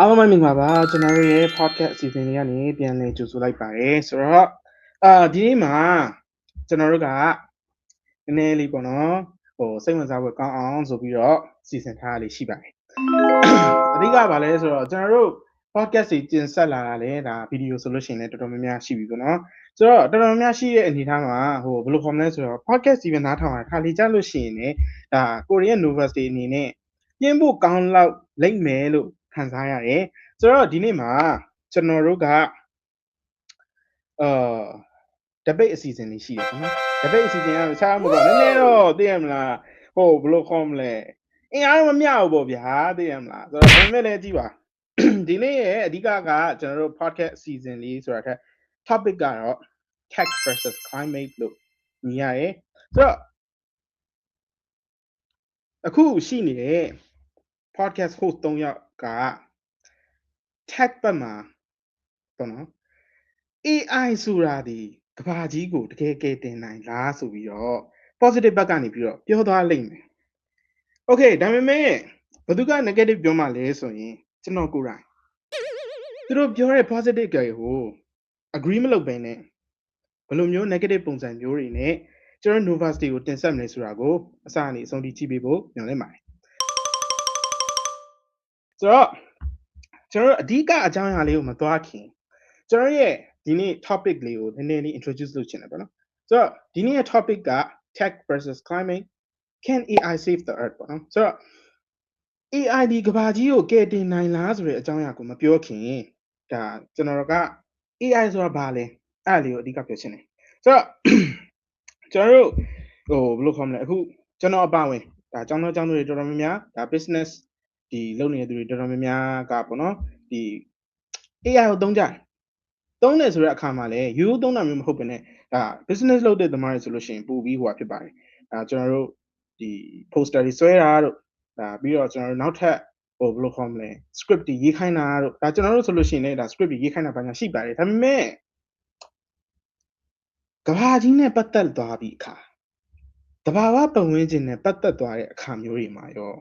အားလုံးပဲမင်္ဂလာပါကျွန်တော်တို့ရဲ့ podcast အစီအစဉ်လေးကနေပြန်လည်ကြိုဆိုလိုက်ပါတယ်ဆိုတော့ဒီနေ့မှာကျွန်တော်တို့ကနည်းနည်းလေးပေါ့နော်စိတ်ဝင်စားဖို့ကောင်းအောင်ဆိုပြီးတော့စီစဉ်ထားတာလေးရှိပါတယ်အဓိကဘာလဲဆိုတော့ကျွန်တော်တို့ podcast တွေတင်ဆက်လာတာလည်းဒါဗီဒီယိုဆိုလို့ရှိရင်လည်းတော်တော်များများရှိပြီပေါ့နော်ဆိုတော့တော်တော်များများရှိတဲ့အနေအထားမှာဘယ်လိုခေါ်မလဲဆိုတော့ podcast ဒီပဲနားထောင်တာခါလေးကြားလို့ရှိရင်လည်းဒါ Korean Novels တွေအနေနဲ့ပြင်းဖို့ကောင်းလောက်လိမ့်မယ်လို့ခံစားရတယ်ဆိုတော့ဒီနေ့မှာကျွန်တော်တို့ကdebate အစီအစဉ်လေးရှိတယ်နော် debate အစီအစဉ်ကတခြားမဟုတ်တော့နည်းနည်းတော့သိရမလားဘယ်လိုခေါ်မလဲအင်အားမမျှဘူးပေါ့ဗျာသိရမလားဆိုတော့ဒါပေမဲ့လည်းကြည့်ပါဒီနေ့ရဲ့အဓိကကကျွန်တော်တို့ podcast အစီအစဉ်လေးဆိုတာထက် topic ကတော့ tech versus climate လို့မြင်ရတယ်ဆိုတော့အခုရှိနေတဲ့ podcast host 3ယောက်က tech ဘက်မှာပေါ့နော် AI ဆိုတာဒီကဘာကြီးကိုတကယ်ကယ်တင်နိုင်လားဆိုပြီးတော့ positive ဘက်ကနေပြီးတော့ပြောသွားလိမ့်မယ် Okay ဒါပေမဲ့ဘသူက negative ပြောမှလဲဆိုရင်ကျွန်တော်ကိုယ်တိုင်သူတို့ပြောတဲ့ positive တွေကို agree မလုပ်ဘဲနဲ့ဘယ်လိုမျိုး negative ပုံစံမျိုးတွေနဲ့ကျွန်တော် Novas တွေကိုတင်ဆက်မလဲဆိုတာကိုအစအနေအဆုံးထိကြည့်ပေးဖို့ညွှန်လင့်ပါတယ်ဆိုတော့ကျွန်တော်အဓိကအကြောင်းအရာလေးကိုမသွားခင်ကျွန်တော်ရဲ့ဒီနေ့ topic လေးကိုနည်းနည်းလေး introduce လုပ်ချင်တယ်ပေါ့နော်ဆိုတော့ဒီနေ့ရဲ့ topic က tech versus climate can AI save the earth ပေါ့နော်ဆိုတော့ AI ဒီကဘာကြီးကိုကယ်တင်နိုင်လားဆိုတဲ့အကြောင်းအရာကိုမပြောခင်ဒါကျွန်တော်က AI ဆိုတာဘာလဲအဲ့လေးကိုအဓိကပြောချင်တယ်ဆိုတော့ကျွန်တော်တို့ဘယ်လိုခေါ်မလဲအခုကျွန်တော်အပါဝင်ဒါကျောင်းသားတွေတော်တော်များများဒါ business ဒီလုပ်နေတဲ့သူတွေတော်တော်များများကပေါ့နော်ဒီ AI ကိုသုံးကြတယ်သုံးတယ်ဆိုတဲ့အခါမှာလည်းရိုးသုံးတာမျိုးမဟုတ်ဘဲနဲ့ဒါ business လုပ်တဲ့သမားတွေဆိုလို့ရှိရင်ပို့ပြီးဟိုဖြစ်ပါတယ်ကျွန်တော်တို့ဒီ poster တွေဆွဲတာတို့ဒါပြီးတော့ကျွန်တော်တို့နောက်ထပ်ဘယ်လိုခေါ်မလဲ script တွေရေးခိုင်းတာတို့ဒါကျွန်တော်တို့ဆိုလို့ရှိရင်လည်းဒါ script တွေရေးခိုင်းတာဘာညာရှိပါတယ်ဒါပေမဲ့ကဘာကြီးနဲ့ပတ်သက်သွားပြီးအခါတဘာဝပတ်ဝန်းကျင်နဲ့ပတ်သက်သွားတဲ့အခါမျိုးတွေမှာရော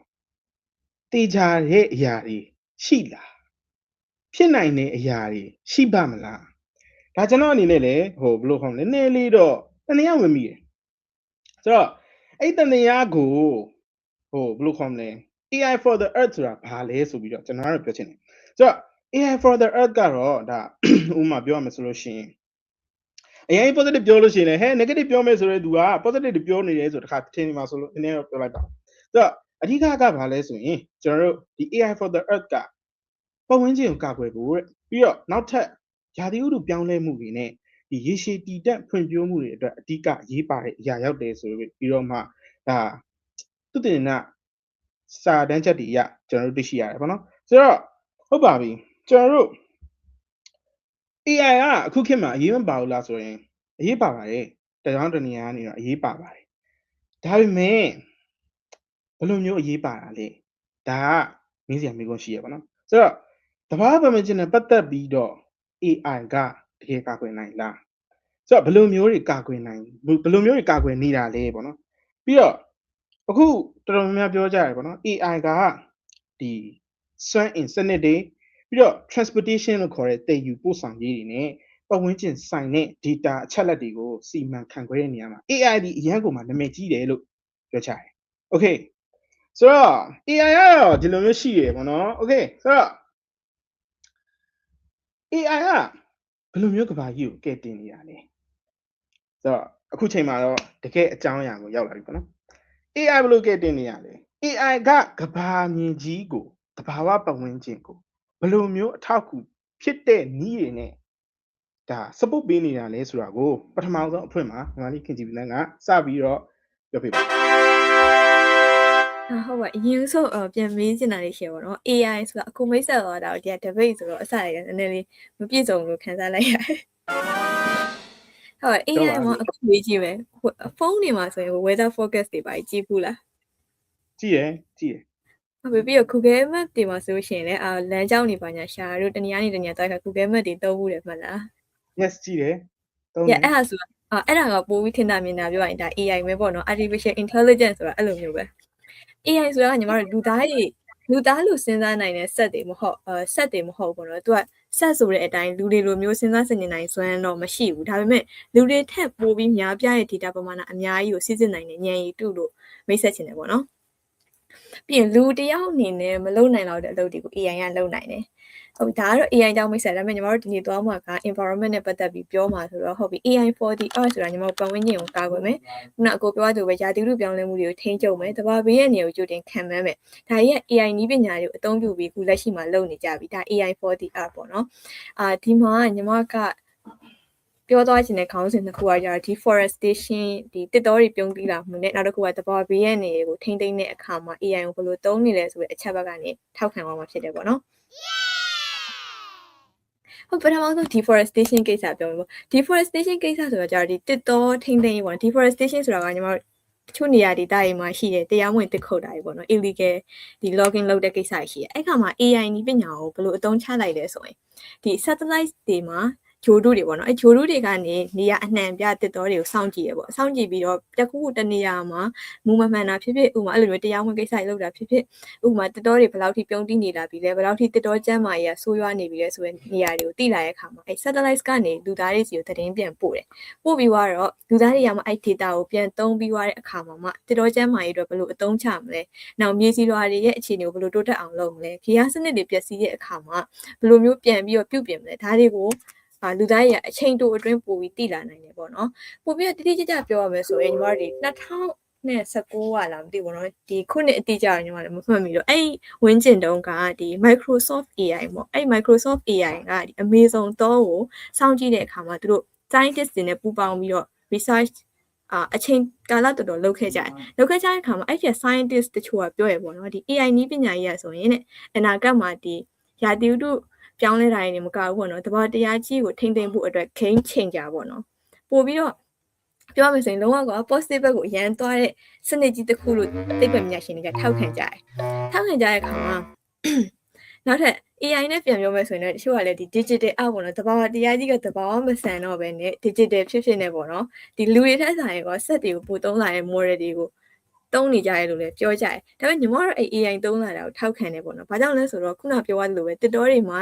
တေချာတဲ့အရာတွေရှိလားဖြစ်နိုင်တဲ့အရာတွေရှိပါမလားဒါကျွန်တော်အနေနဲ့လည်းဘယ်လိုခေါ်မလဲနည်းလေးတော့တနည်းဝင်မိတယ်ဆိုတော့အဲ့တနည်းကိုဘယ်လိုခေါ်မလဲ AI for the earth ဆိုတာဘာလဲဆိုပြီးတော့ကျွန်တော်ကတော့ပြောချင်တယ်ဆိုတော့ AI for the earth ကတော့ဒါဥပမာပြောရမယ်ဆိုလို့ရှိရင်အရင် positive ပြောလို့ရှိရင်လည်းဟဲ negative ပြောမယ်ဆိုတဲ့သူက positive တွေပြောနေတယ်ဆိုတခါထင်နေမှာဆိုလို့နည်းနည်းတော့ပြောလိုက်ပါဆိုတော့အဓိကကဘာလဲဆိုရင်ကျွန်တော်တို့ဒီ AI for the earth ကပတ်ဝန်းကျင်ကိုကာကွယ်ဖို့တဲ့ပြီးတော့နောက်ထပ်ရာသီဥတုပြောင်းလဲမှုတွေနဲ့ဒီရေရှည်တည်တံ့ဖွံ့ဖြိုးမှုတွေအတွက်အဓိကရေးပါတဲ့အရာရောက်တယ်ဆိုပြီးတော့မှဒါသူတင်နာစာတန်းချက်တွေအရကျွန်တော်တို့သိရှိရတယ်ပေါ့နော်ဆိုတော့ဟုတ်ပါပြီကျွန်တော်တို့ AI ကအခုခေတ်မှာအရေးမပါဘူးလားဆိုရင်အရေးပါပါတယ်တကြောင်တနေရာကနေတော့အရေးပါပါတယ်ဒါပေမဲ့ဘယ်လိုမျိုးအရေးပါတာလဲဒါကမင်းစရာမေးခွန်းရှိရပါတော့ဆိုတော့တဘာပတ်မချင်းနဲ့ပတ်သက်ပြီးတော့ AI ကတကယ်ကာကွယ်နိုင်လားဆိုတော့ဘယ်လိုမျိုးတွေကာကွယ်နိုင်ဘယ်လိုမျိုးတွေကာကွယ်နေတာလဲပေါ့နော်ပြီးတော့အခုတော်တော်များများပြောကြရတယ်ပေါ့နော် AI ကဒီစွမ်းအင်စနစ်တွေပြီးတော့ transportation လို့ခေါ်တဲ့တည်ယူပို့ဆောင်ရေးတွေနဲ့ပတ်ဝန်းကျင်ဆိုင်တဲ့ data အချက်လက်တွေကိုစီမံခန့်ခွဲတဲ့နေရာမှာ AI ဒီအရန်ကိုမှနာမည်ကြီးတယ်လို့ပြောကြတယ် Okay ဆိုတော့ AI ကတော့ဒီလိုမျိုးရှိရပေါ့နော် Okay ဆိုတော့ AI ကဘယ်လိုမျိုးကဘာကြီးကိုကယ်တင်နေတာလဲဆိုတော့အခုချိန်မှာတော့တကယ်အကြောင်းအရာကိုရောက်လာပြီပေါ့နော် AI ဘယ်လိုကယ်တင်နေရလဲ AI ကကဘာမြင်ကြီးကိုတဘာဝပတ်ဝန်းကျင်ကိုဘယ်လိုမျိုးအထောက်အကူဖြစ်တဲ့နည်းတွေနဲ့ဒါ support ပေးနေတာလဲဆိုတာကိုပထမဆုံးအဖွင့်မှာငါလေးခင်ကြည်လန်းကစပြီးတော့ပြောပြပါဟုတ်ပါအရင်ဆုံးပြန်မေးချင်တာလေးရှိရပါတော့ AI ဆိုတာအခုမိတ်ဆက်သွားတာဒီက debate ဆိုတော့အစရနည်းနည်းလေးမပြည့်စုံလို့ခံစားလိုက်ရတယ်ဟုတ် AI မှာအခုမေးကြည့်မယ်ဖုန်းတွေမှာဆိုရင် weather forecast တွေပါကြည့်ဘူးလားကြည့်ရဟုတ်ပြီပြီးတော့ Google Map တွေမှာဆိုရှင်လည်းလမ်းကြောင်းတွေပါညာရှာတို့တနေရာနေတနေရာသွားခါ Google Map တွေသုံးဘူးတယ်မှတ်လား Yes ကြည့်တယ်သုံးတယ်အဲ့ဒါဆိုအဲ့ဒါကပိုပြီးထင်တာမြင်တာပြောရင်ဒါ AI ပဲပေါ့နော် artificial intelligence ဆိုတာအဲ့လိုမျိုးပဲAI ဆိုတာကညီမတို့လူသားကြီး လူသားလို့စဉ်းစားနိုင်တဲ့ဆက်တွေမဟုတ်ဆက်တွေမဟုတ်ဘူးနော်သူကဆက်ဆိုတဲ့အတိုင်းလူတွေလိုမျိုးစဉ်းစားစင်နိုင်စွမ်းတော့မရှိဘူးဒါပေမဲ့လူတွေထက်ပိုပြီးများပြားတဲ့ data ပမာဏအများကြီးကိုစစ်စစ်နိုင်တဲ့ဉာဏ်ရည်တုလို့မိတ်ဆက်ချင်တယ်ပေါ့နော်ပြီးရင်လူတယောက်အနေနဲ့မလုပ်နိုင်တော့တဲ့အလုပ်တွေကို AI ကလုပ်နိုင်တယ်ဟုတ်ဒါကတော့ AI ကြောင့်မိတ်ဆက်ဒါပေမဲ့ညီမတို့ဒီနေ့သွားမှာက environment နဲ့ပတ်သက်ပြီးပြောမှာဆိုတော့ဟုတ်ပြီ AI for the earth ဆိုတာညီမတို့ပတ်ဝန်းကျင်ကိုကာကွယ်မယ်ခုနအကိုပြောသလိုပဲရာသီဥတုပြောင်းလဲမှုတွေကိုထိန်းချုပ်မယ်တဘာဘေးရဲ့နေကိုကြိုတင်ခံမှန်းမယ်ဒါကြီးက AI နည်းပညာတွေကိုအသုံးပြုပြီးခုလက်ရှိမှာလုပ်နေကြပြီဒါ AI for the earth ပေါ့နော်ဒီမှာညီမကပြောသွားခြင်းတဲ့ခေါင်းစဉ်တစ်ခုကကြတော့ deforestation ဒီတစ်တော်တွေပြုံးပြီးလာမှုနဲ့နောက်တစ်ခုကတဘာဘေးရဲ့နေကိုထိန်းသိမ်းတဲ့အခါမှာ AI ကိုဘယ်လိုသုံးနေလဲဆိုတဲ့အချက်ဘက်ကနေထောက်ခံသွားမှာဖြစ်တယ်ပေါ့နော်ဟုတ်ပထမဆုံး deforestation ကိစ္စပြောမယ်ပေါ့ deforestation ကိစ္စဆိုတော့ကြာဒီတစ်တော်ထိန်းသိမ်းရေးပေါ့ deforestation ဆိုတာကညီမတို့တချို့နေရာဒေသတွေမှာရှိတယ်တရားဝင်တစ်ခုတ်တာတွေပေါ့နော် illegal ဒီ logging လုပ်တဲ့ကိစ္စရှိတယ်အဲ့ခါမှာ AI နည်းပညာကိုဘယ်လိုအသုံးချလိုက်လဲဆိုရင်ဒီ satellite တွေမှာဂျိုဒုတွေပေါ့နော်အဲ့ဂျိုဒုတွေကနေနေရာအနှံပြတစ်တော်တွေကိုစောင့်ကြည့်ရပေါ့စောင့်ကြည့်ပြီးတော့တခုခုတနေရာမှာမူမမှန်တာဖြစ်ဖြစ်ဥပမာအဲ့လိုမျိုးတရားဝင်ကိစ္စတွေလုပ်တာဖြစ်ဖြစ်ဥပမာတစ်တော်တွေဘယ်လောက်ထိပြုံးတိနေလာပြီလဲဘယ်လောက်ထိတစ်တော်ကျမ်းမာရေးဆိုးရွားနေပြီလဲဆိုတဲ့နေရာတွေကိုသိလာတဲ့အခါမှာအဲ့ satellite ကနေလူသားတွေစီကိုသတင်းပြန်ပို့တယ်ပို့ပြီးတော့လူသားတွေကမှအဲ့ data ကိုပြန်သုံးပြီးသွားတဲ့အခါမှာတစ်တော်ကျမ်းမာရေးအတွက်ဘယ်လိုအသုံးချမလဲနောက်မြေစီလွာတွေရဲ့အခြေအနေကိုဘယ်လိုတိုးတက်အောင်လုပ်မလဲဂီယာစနစ်တွေပျက်စီးတဲ့အခါမှာဘယ်လိုမျိုးပြန်ပြီးတော့ပြုပြင်မလဲဒါတွေကိုလူသားတွေကအချိန်တိုအတွင်းပို့ပြီးတည်လာနိုင်တယ်ပေါ့နော်ပို့ပြီးတော့တိတိကျကျပြောရမယ်ဆိုရင်ညီမတို့ဒီ2019ကလာမသိဘူးနော်ဒီခုနှစ်အတိအကျညီမလည်းမမှတ်မိတော့အဲ့ဝင်းကျင်တုန်းကဒီ Microsoft AI ပေါ့အဲ့ Microsoft AI ကဒီ Amazon တော့ကိုစောင့်ကြည့်တဲ့အခါမှာသူတို့ scientist တွေနဲ့ပူးပေါင်းပြီးတော့ research အချိန်ကာလတော်တော်လုပ်ခဲ့ကြတယ်လုပ်ခဲ့ကြတဲ့အခါမှာအဲ့ဒီ scientist တချို့ကပြောရပေါ့နော်ဒီ AI နည်းပညာကြီးရဆိုရင်တဲ့အနာဂတ်မှာဒီရာသီဥတုပြောင်းလဲတာတွေမကဘူးပေါ့နော်တဘာတရားကြီးကိုထိမ့်သိမ့်ဖို့အတွက် game changer ပေါ့နော်ပို့ပြီးတော့ပြောမယ်ဆိုရင်လုံးဝက positive ဘက်ကိုအရန်သွားတဲ့စနစ်ကြီးတစ်ခုလို့သိပ္ပံပညာရှင်တွေကထောက်ခံကြတယ်ထောက်ခံကြတဲ့အခါမှာနောက်ထပ် AI နဲ့ပြန်ပြောမယ်ဆိုရင်လည်းတချို့ကလည်းဒီ digital out ပေါ့နော်တဘာဝတရားကြီးကတဘာဝမဆန်တော့ပဲနဲ့ digital ဖြစ်နေပေါ့နော်ဒီလူတွေထက်ဆိုင်ကစက်တွေကိုပို့သုံးလာတဲ့ model တွေကိုသုံးနေကြရလို့လည်းပြောကြတယ်ဒါပေမဲ့ညီမတို့အဲ့ AI သုံးလာတာကိုထောက်ခံတယ်ပေါ့နော်ဘာကြောင့်လဲဆိုတော့ခုနပြောရသလိုပဲတစ်တော်တွေမှာ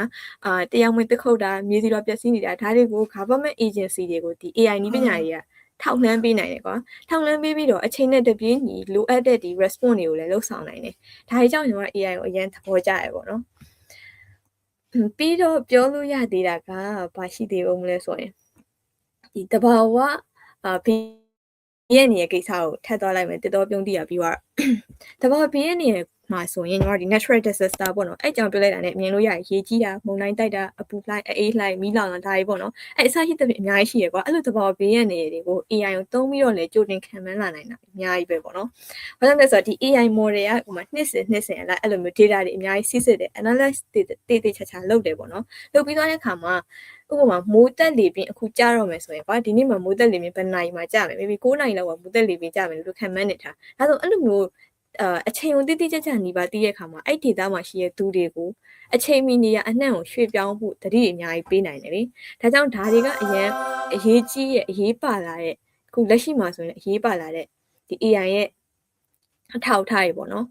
တရားဝင်တစ်ခုတ်တာမြေစီတော်ပျက်စီးနေတာဒါတွေကို government agency တွေကိုဒီ AI နည်းပညာတွေကထောက်လှမ်းပေးနိုင်တယ်ကွာထောက်လှမ်းပေးပြီးတော့အချိန်နဲ့တပြေးညီလိုအပ်တဲ့ဒီ response တွေကိုလည်းလုပ်ဆောင်နိုင်တယ်ဒါကြီးကြောင့်ညီမတို့ AI ကိုအရင်သဘောကျရပေါ့နော်ပြီးတော့ပြောလို့ရသေးတာကဘာရှိသေးဦးမလဲဆိုရင်ဒီတဘာဝဘီရဲ့နေရာကိစ္စကိုထပ်သွားလိုက်မယ်တတော်ပြုံးတည်ရပြီးတော့တဘာဘီရဲ့နေရာမှာဆိုရင်ညီမတို့ဒီ natural disaster ပေါ့နော်အဲ့ကြောင့်ပြောလိုက်တာ ਨੇ မြင်လို့ရရေကြီးတာမုန်တိုင်းတိုက်တာအပူလှိုင်းအေးလှိုင်းမီးလောင်တာဒါတွေပေါ့နော်အဲ့အစရှိတဲ့ပြင်အများကြီးရှိရကွာအဲ့လိုတဘာဘေးရနေတွေကို AI ကိုသုံးပြီးတော့လေကြိုတင်ခံမှန်းလာနိုင်တာအများကြီးပဲပေါ့နော်ဘာလို့လဲဆိုတော့ဒီ AI model ကဟိုမှာနှစ်စဉ်အလိုက်အဲ့လိုမျိုး data တွေအများကြီးစစ်တယ် analyze တေးချာလုပ်တယ်ပေါ့နော်လုပ်ပြီးသွားတဲ့အခါမှာဥပမာမိုးတက်လေပြင်းအခုကြတော့မယ်ဆိုရင်ကွာဒီနေ့မှာမိုးတက်လေပြင်းဘယ်နိုင်မှာကြမယ် maybe 9နိုင်လောက်ကမိုးတက်လေပြင်းကြမယ်လို့ခံမှန်းနေတာဒါဆိုအဲ့လိုမျိုးအချိန်ကိုတိတိကျကျနေပါတည်ရဲ့အခါမှာအဲ့ဒေတာမှာရှိတဲ့သူတွေကိုအချိန်မီနေရအနှံ့ကိုရွှေ့ပြောင်းဖို့တတိအများကြီးပေးနိုင်တယ်လေဒါကြောင့်ဒါတွေကအရင်အရေးကြီးရဲ့အရေးပါလာတဲ့အခုလက်ရှိမှာဆိုရင်အရေးပါလာတဲ့ဒီ AI ရဲ့အထောက်အထားတွေပေါ့နော်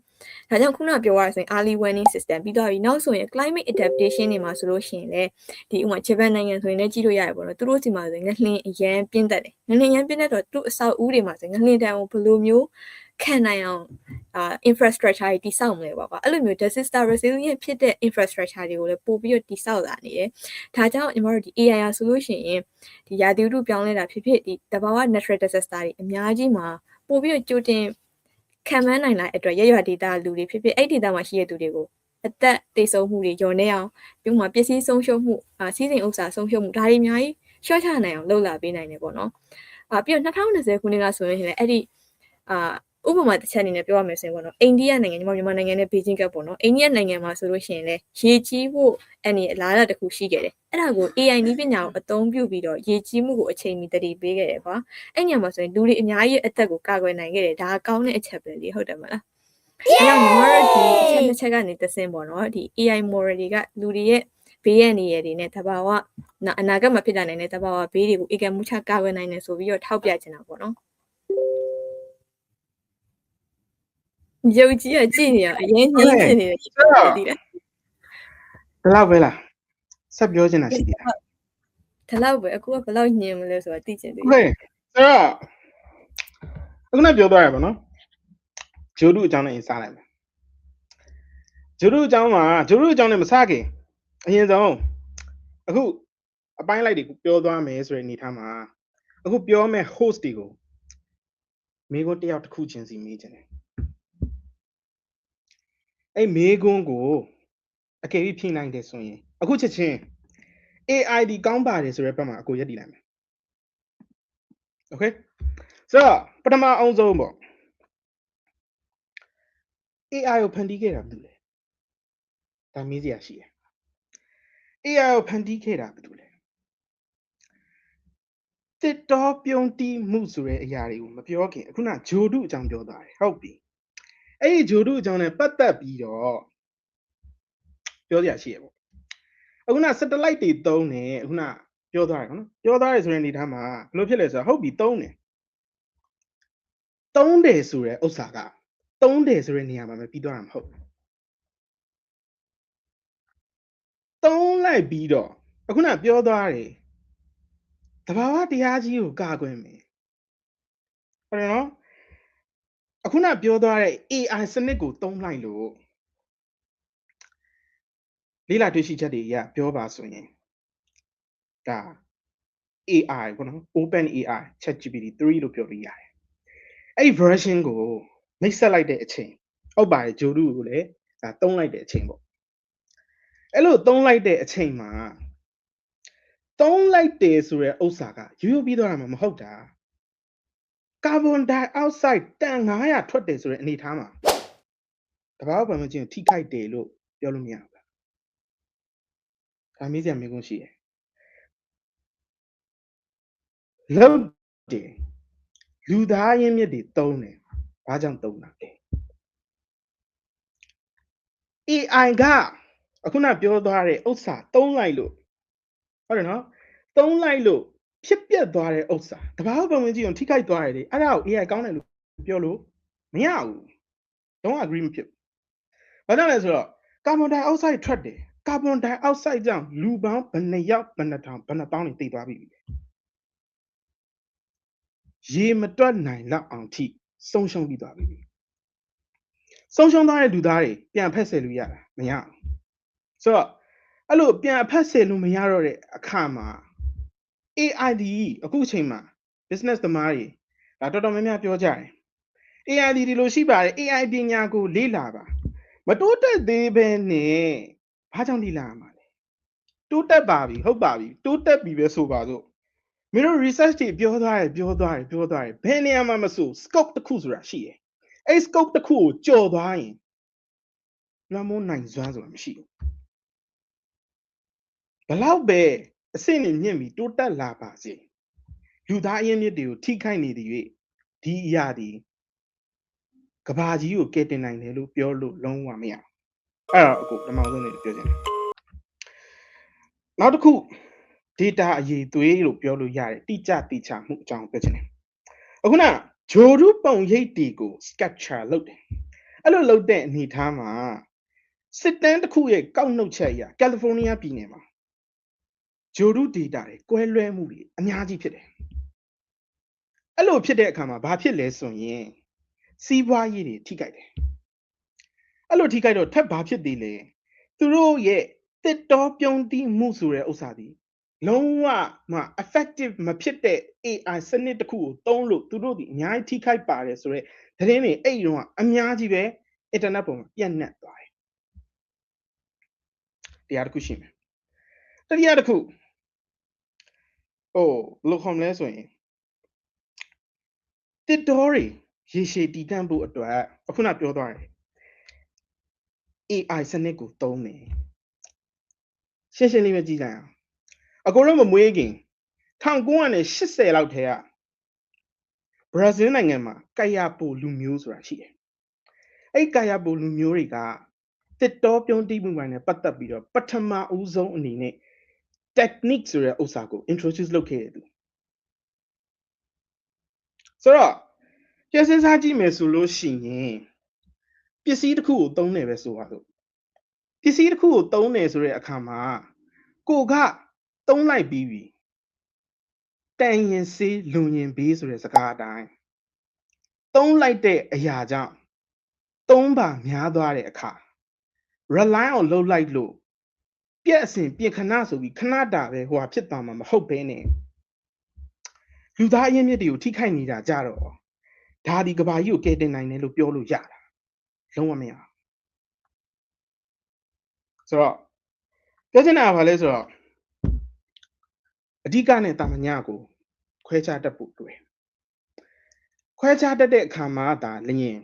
ဒါကြောင့်ခုနပြောရဆိုရင် early warning system ပြီးတော့နောက်ဆိုရင် climate adaptation တွေမှာဆိုလို့ရှိရင်လည်းဒီဥပမာဂျပန်နိုင်ငံဆိုရင်လည်းကြည့်လို့ရတယ်ပေါ့နော်သူတို့စီမှာဆိုရင်ငလျင်အရန်ပြင်းတက်တယ်ငလျင်ရန်ပြင်းတက်တော့သူတို့အဆောက်အဦတွေမှာဆိုရင်ငလျင်တန်ကိုဘယ်လိုမျိုးခံနိုင်အောင်infrastructure တွေတိစောက်မလဲပေါ့ကွာအဲ့လိုမျိုး disaster resilient ဖြစ်တဲ့ infrastructure တွေကိုလည်းပို့ပြီးတော့တိစောက်လာနေတယ်ဒါကြောင့်ညီမတို့ဒီ AI ဆိုလို့ရှိရင်ဒီရာသီဥတုပြောင်းလဲတာဖြစ်ဖြစ်ဒီတဘာဝ natural disaster တွေအများကြီးမှာပို့ပြီးတော့ကြိုတင်ခံမှန်းနိုင်တဲ့အတွက်ရွာဒေတာလူတွေဖြစ်ဖြစ်အဲ့ဒေတာမှာရှိတဲ့သူတွေကိုအသက်သေဆုံးမှုတွေညော်နေအောင်ပြီးမှပစ္စည်းဆုံးရှုံးမှုစီးစိမ်ဥစ္စာဆုံးရှုံးမှုဒါတွေအများကြီးရှော့ချနိုင်အောင်လုပ်လာပေးနိုင်တယ်ပေါ့နော်ပြီးတော့2020ခုနှစ်ကဆိုရင်လည်းအဲ့ဒီဥပမာတစ်ချက်အနေနဲ့ပြောရမယ်ဆိုရင်ပေါ့နော်အိန္ဒိယနိုင်ငံမြန်မာနိုင်ငံနဲ့ဘေဂျင်းကပ်ပေါ့နော်အိန္ဒိယနိုင်ငံမှာဆိုလို့ရှိရင်လည်းရေကြီးဖို့အနေအလားအလာတစ်ခုရှိခဲ့တယ်အဲ့ဒါကို AI နည်းပညာကိုအသုံးပြုပြီးတော့ရေကြီးမှုကိုအချိန်မီတတိပေးခဲ့တယ်ကွာအဲ့ညမှာဆိုရင်လူတွေအများကြီးအသက်ကိုကာကွယ်နိုင်ခဲ့တယ်ဒါကကောင်းတဲ့အချက်ပဲလေဟုတ်တယ်မလားအဲ့တော့ညီမတို့ဒီအချက်တစ်ချက်ကနေသစင်ပေါ့နော်ဒီ AI model တွေကလူတွေရဲ့ဘေးရန်နေရတွေနဲ့တဘာဝအနာဂတ်မှာဖြစ်လာနိုင်တဲ့တဘာဝဘေးတွေကိုအေကံမှုချကာကွယ်နိုင်တယ်ဆိုပြီးတော့ထောက်ပြချင်တာပေါ့နော် ရုပ်ကြီးကကြည့်နေရအရင်ငြင်းဖြစ်နေတယ်ဒီလေ ဘယ်လောက်ပဲလားဆက်ပြောချင်တာရှိသေးတယ်ဒီလောက်ပဲအခုကဘယ်လောက်ညင်မလဲဆိုတာသိချင်တယ် โอเคဆိုတော့အခုနပြောသွားရပါတော့ဂျိုဒုအကြောင်းနဲ့စားလိုက်မယ်ဂျိုဒုအကြောင်းနဲ့မစားခင်အရင်ဆုံးအခုအပိုင်းလိုက်တွေပြောသွားမယ်ဆိုတဲ့အနေထားမှာအခုပြောမယ် host တွေကိုမေးခွန်းတစ်ယောက်တစ်ခုချင်းစီမေးချင်တယ်အဲ့မေးခွန်းကိုအကယ်၍ဖြေနိုင်တယ်ဆိုရင်အခုချက်ချင်း AI ဒီကောင်းပါတယ်ဆိုတဲ့ဘက်မှာအကိုရက်တည်လိုက်မယ်โอเคဆိုတော့ပထမအောင်ဆုံးပေါ့ AI ကိုဖန်တီးခဲ့တာဘာလို့လဲဒါမေးစရာရှိတယ် AI ကိုဖန်တီးခဲ့တာဘာလို့လဲတစ်တော်ပြုံးတီးမှုဆိုတဲ့အရာတွေကိုမပြောခင်အခုနဂျိုဒုအကြောင်းပြောသွားတယ်ဟုတ်ပြီအဲ့ဒီဂျိုဒုအကြောင်းနဲ့ပတ်သက်ပြီးတော့ပြောစရာရှိရပေါ့အခုန satellite တွေသုံးတယ်အခုနပြောသွားတယ်နော်ပြောသွားတယ်ဆိုတဲ့အနေထားမှာဘယ်လိုဖြစ်လဲဆိုတော့ဟုတ်ပြီသုံးတယ်ဆိုတဲ့ဥစ္စာကသုံးတယ်ဆိုတဲ့နေရာမှာပဲပြီးသွားတာမဟုတ်ဘူးသုံးလိုက်ပြီးတော့အခုနပြောသွားတယ်တဘာဝတရားကြီးကိုကာကွယ်မယ်ဟုတ်တယ်နော်အခုနပြောသွားတဲ့ AI စနစ်ကိုသုံးလိုက်လို့လေးလာတွေ့ရှိချက်တွေရပြောပါဆိုရင်ဒါ AI ပေါ့နော် Open AI ChatGPT 3လို့ပြောလို့ရတယ်အဲ့ဒီ version ကိုမိတ်ဆက်လိုက်တဲ့အချိန်ဟုတ်ပါတယ်ဂျိုဒုကိုလည်းဒါသုံးလိုက်တဲ့အချိန်ပေါ့အဲ့လိုသုံးလိုက်တဲ့အချိန်မှာသုံးလိုက်တယ်ဆိုတဲ့ဥစ္စာကရိုးပြီးသွားတာမှမဟုတ်တာကာဗွန်ဒိုင်အောက်ဆိုက်တန်900ထွက်တယ်ဆိုတဲ့အနေထားမှာတဘာဝပတ်ဝန်းကျင်ကိုထိခိုက်တယ်လို့ပြောလို့မရဘူးလားဒါမေးစရာမေးခွန်းရှိတယ်လုံးတယ်လူသားရင်းမြစ်တွေသုံးတယ်ဘာကြောင့်သုံးတာလဲ AI ကအခုနပြောသွားတဲ့ဥစ္စာသုံးလိုက်လို့ဟုတ်တယ်နော်သုံးလိုက်လို့ဖြစ်ပျက်သွားတဲ့ဥစ္စာတဘာဝပတ်ဝန်းကျင်ကိုထိခိုက်သွားတယ်လေအဲ့ဒါကို AI ကောင်းတယ်လို့ပြောလို့မရဘူးdon't agree မဖြစ်ဘူးဘာကြောင့်လဲဆိုတော့ကာဗွန်ဒိုင်အောက်ဆိုက်ထွက်တယ်ကာဗွန်ဒိုင်အောက်ဆိုက်ကြောင့်လူပေါင်းဘယ်နှယောက်ဘယ်နှထောင်ဘယ်နှပေါင်းတွေတိတ်သွားပြီရေမတွက်နိုင်လောက်အောင်ထိဆုံးရှုံးပြီးသွားပြီဆုံးရှုံးသွားတဲ့လူသားတွေပြန်ဖက်ဆယ်လို့ရတာမရဘူးဆိုတော့အဲ့လိုပြန်ဖက်ဆယ်လို့မရတော့တဲ့အခါမှာ AI ဒီအခုအချိန်မှာ business သမားတွေဒါတော်တော်များများပြောကြတယ် AI ဒီလိုရှိပါတယ် AI ပညာကိုလေ့လာပါမတိုးတက်သေးဘဲနဲ့ဘာကြောင့်လေ့လာရမှာလဲတိုးတက်ပါပြီဟုတ်ပါပြီတိုးတက်ပြီပဲဆိုပါစို့မင်းတို့ research တွေပြောသွားတယ်ဘယ်နေရာမှာမဆို scope တစ်ခုဆိုတာရှိတယ်အဲ့ scope တစ်ခုကိုကျော်သွားရင်လွှမ်းမိုးနိုင်စွမ်းဆိုတာမရှိဘူးဘလောက်ပဲအဆင့်နဲ့မြင့်ပြီးတိုးတက်လာပါစေလူသားအရင်းမြစ်တွေကိုထိခိုက်နေသည်၍ဒီအရာဒီကဘာကြီးကိုကယ်တင်နိုင်တယ်လို့ပြောလို့လုံးဝမရအဲ့တော့အခုပထမဆုံးနေပြောချင်တယ်နောက်တစ်ခု data အရေးသွေးလို့ပြောလို့ရတယ်တိကျမှုအကြောင်းပြောချင်တယ်အခုနဂျိုဒုပုံရိပ်တီကို capture လုပ်တယ်အဲ့လိုလုပ်တဲ့အနေထားမှာစစ်တမ်းတစ်ခုရဲ့ကောက်နှုတ်ချက်အရကယ်လီဖိုးနီးယားပြည်နယ်မှာဂျိုဒု data တွေကွဲလွဲမှုတွေအများကြီးဖြစ်တယ်အဲ့လိုဖြစ်တဲ့အခါမှာဘာဖြစ်လဲဆိုရင်စီးပွားရေးတွေထိခိုက်တယ်အဲ့လိုထိခိုက်တော့ထပ်ဘာဖြစ်သေးလဲသူတို့ရဲ့တစ်တော်ပြုံးတီးမှုဆိုတဲ့ဥစ္စာဒီလုံးဝမှ effective မဖြစ်တဲ့ AI စနစ်တစ်ခုကိုသုံးလို့သူတို့ဒီအများကြီးထိခိုက်ပါတယ်ဆိုတော့သတင်းတွေအဲ့ဒီတော့အများကြီးပဲ internet ပေါ်မှာပြန့်နှံ့သွားတယ်တရားတစ်ခုရှိမယ်တရားတစ်ခုဘယ်လိုခေါ်မလဲဆိုရင်တစ်တော်တွေရေရှည်တည်တံ့ဖို့အတွက်အခုနပြောသွားတယ် AI စနစ်ကိုသုံးတယ်ရှင်းလေးပဲကြည့်လိုက်အောင်အကိုတို့မမွေးခင်1980လောက်ထဲကဘရာဇီးနိုင်ငံမှာကာယာပိုလူမျိုးဆိုတာရှိတယ်အဲ့ကာယာပိုလူမျိုးတွေကတစ်တော်ပြုံးတီးမှုပိုင်းနဲ့ပတ်သက်ပြီးတော့ပထမဦးဆုံးအနေနဲ့ technique ဆိုတဲ့ဥစ္စာကို introduce လုပ်ခဲ့တယ်သူဆိုတော့ကျစဉ်းစားကြည့်မယ်ဆိုလို့ရှိရင် ပစ္စည်းတစ်ခုကိုသုံးနေပဲဆိုပါစို့ပစ္စည်းတစ်ခုကိုသုံးနေဆိုတဲ့အခါမှာကိုကသုံးလိုက်ပြီးပြီတန်ရင်စေးလွန်ရင်ဘေးဆိုတဲ့စကားအတိုင်းသုံးလိုက်တဲ့အရာကြောင့်သုံးပါများသွားတဲ့အခါ rely on လုပ်လိုက်လို့ပြက်အစဉ်ပြင်ခဏဆိုပြီးခဏတာပဲဟိုဟာဖြစ်သွားမှာမဟုတ်ဘဲနဲ့လူသားအရင်းမြစ်တွေကိုထိခိုက်နေတာကြတော့ဒါဒီကဘာကြီးကိုကဲတင်နိုင်တယ်လို့ပြောလို့ရတာလုံးဝမရဆိုတော့ပြောချင်တာကဘာလဲဆိုတော့အဓိကနဲ့တာမညာကိုခွဲခြားတတ်ဖို့တွေ့ခွဲခြားတတ်တဲ့အခါမှာဒါလျင်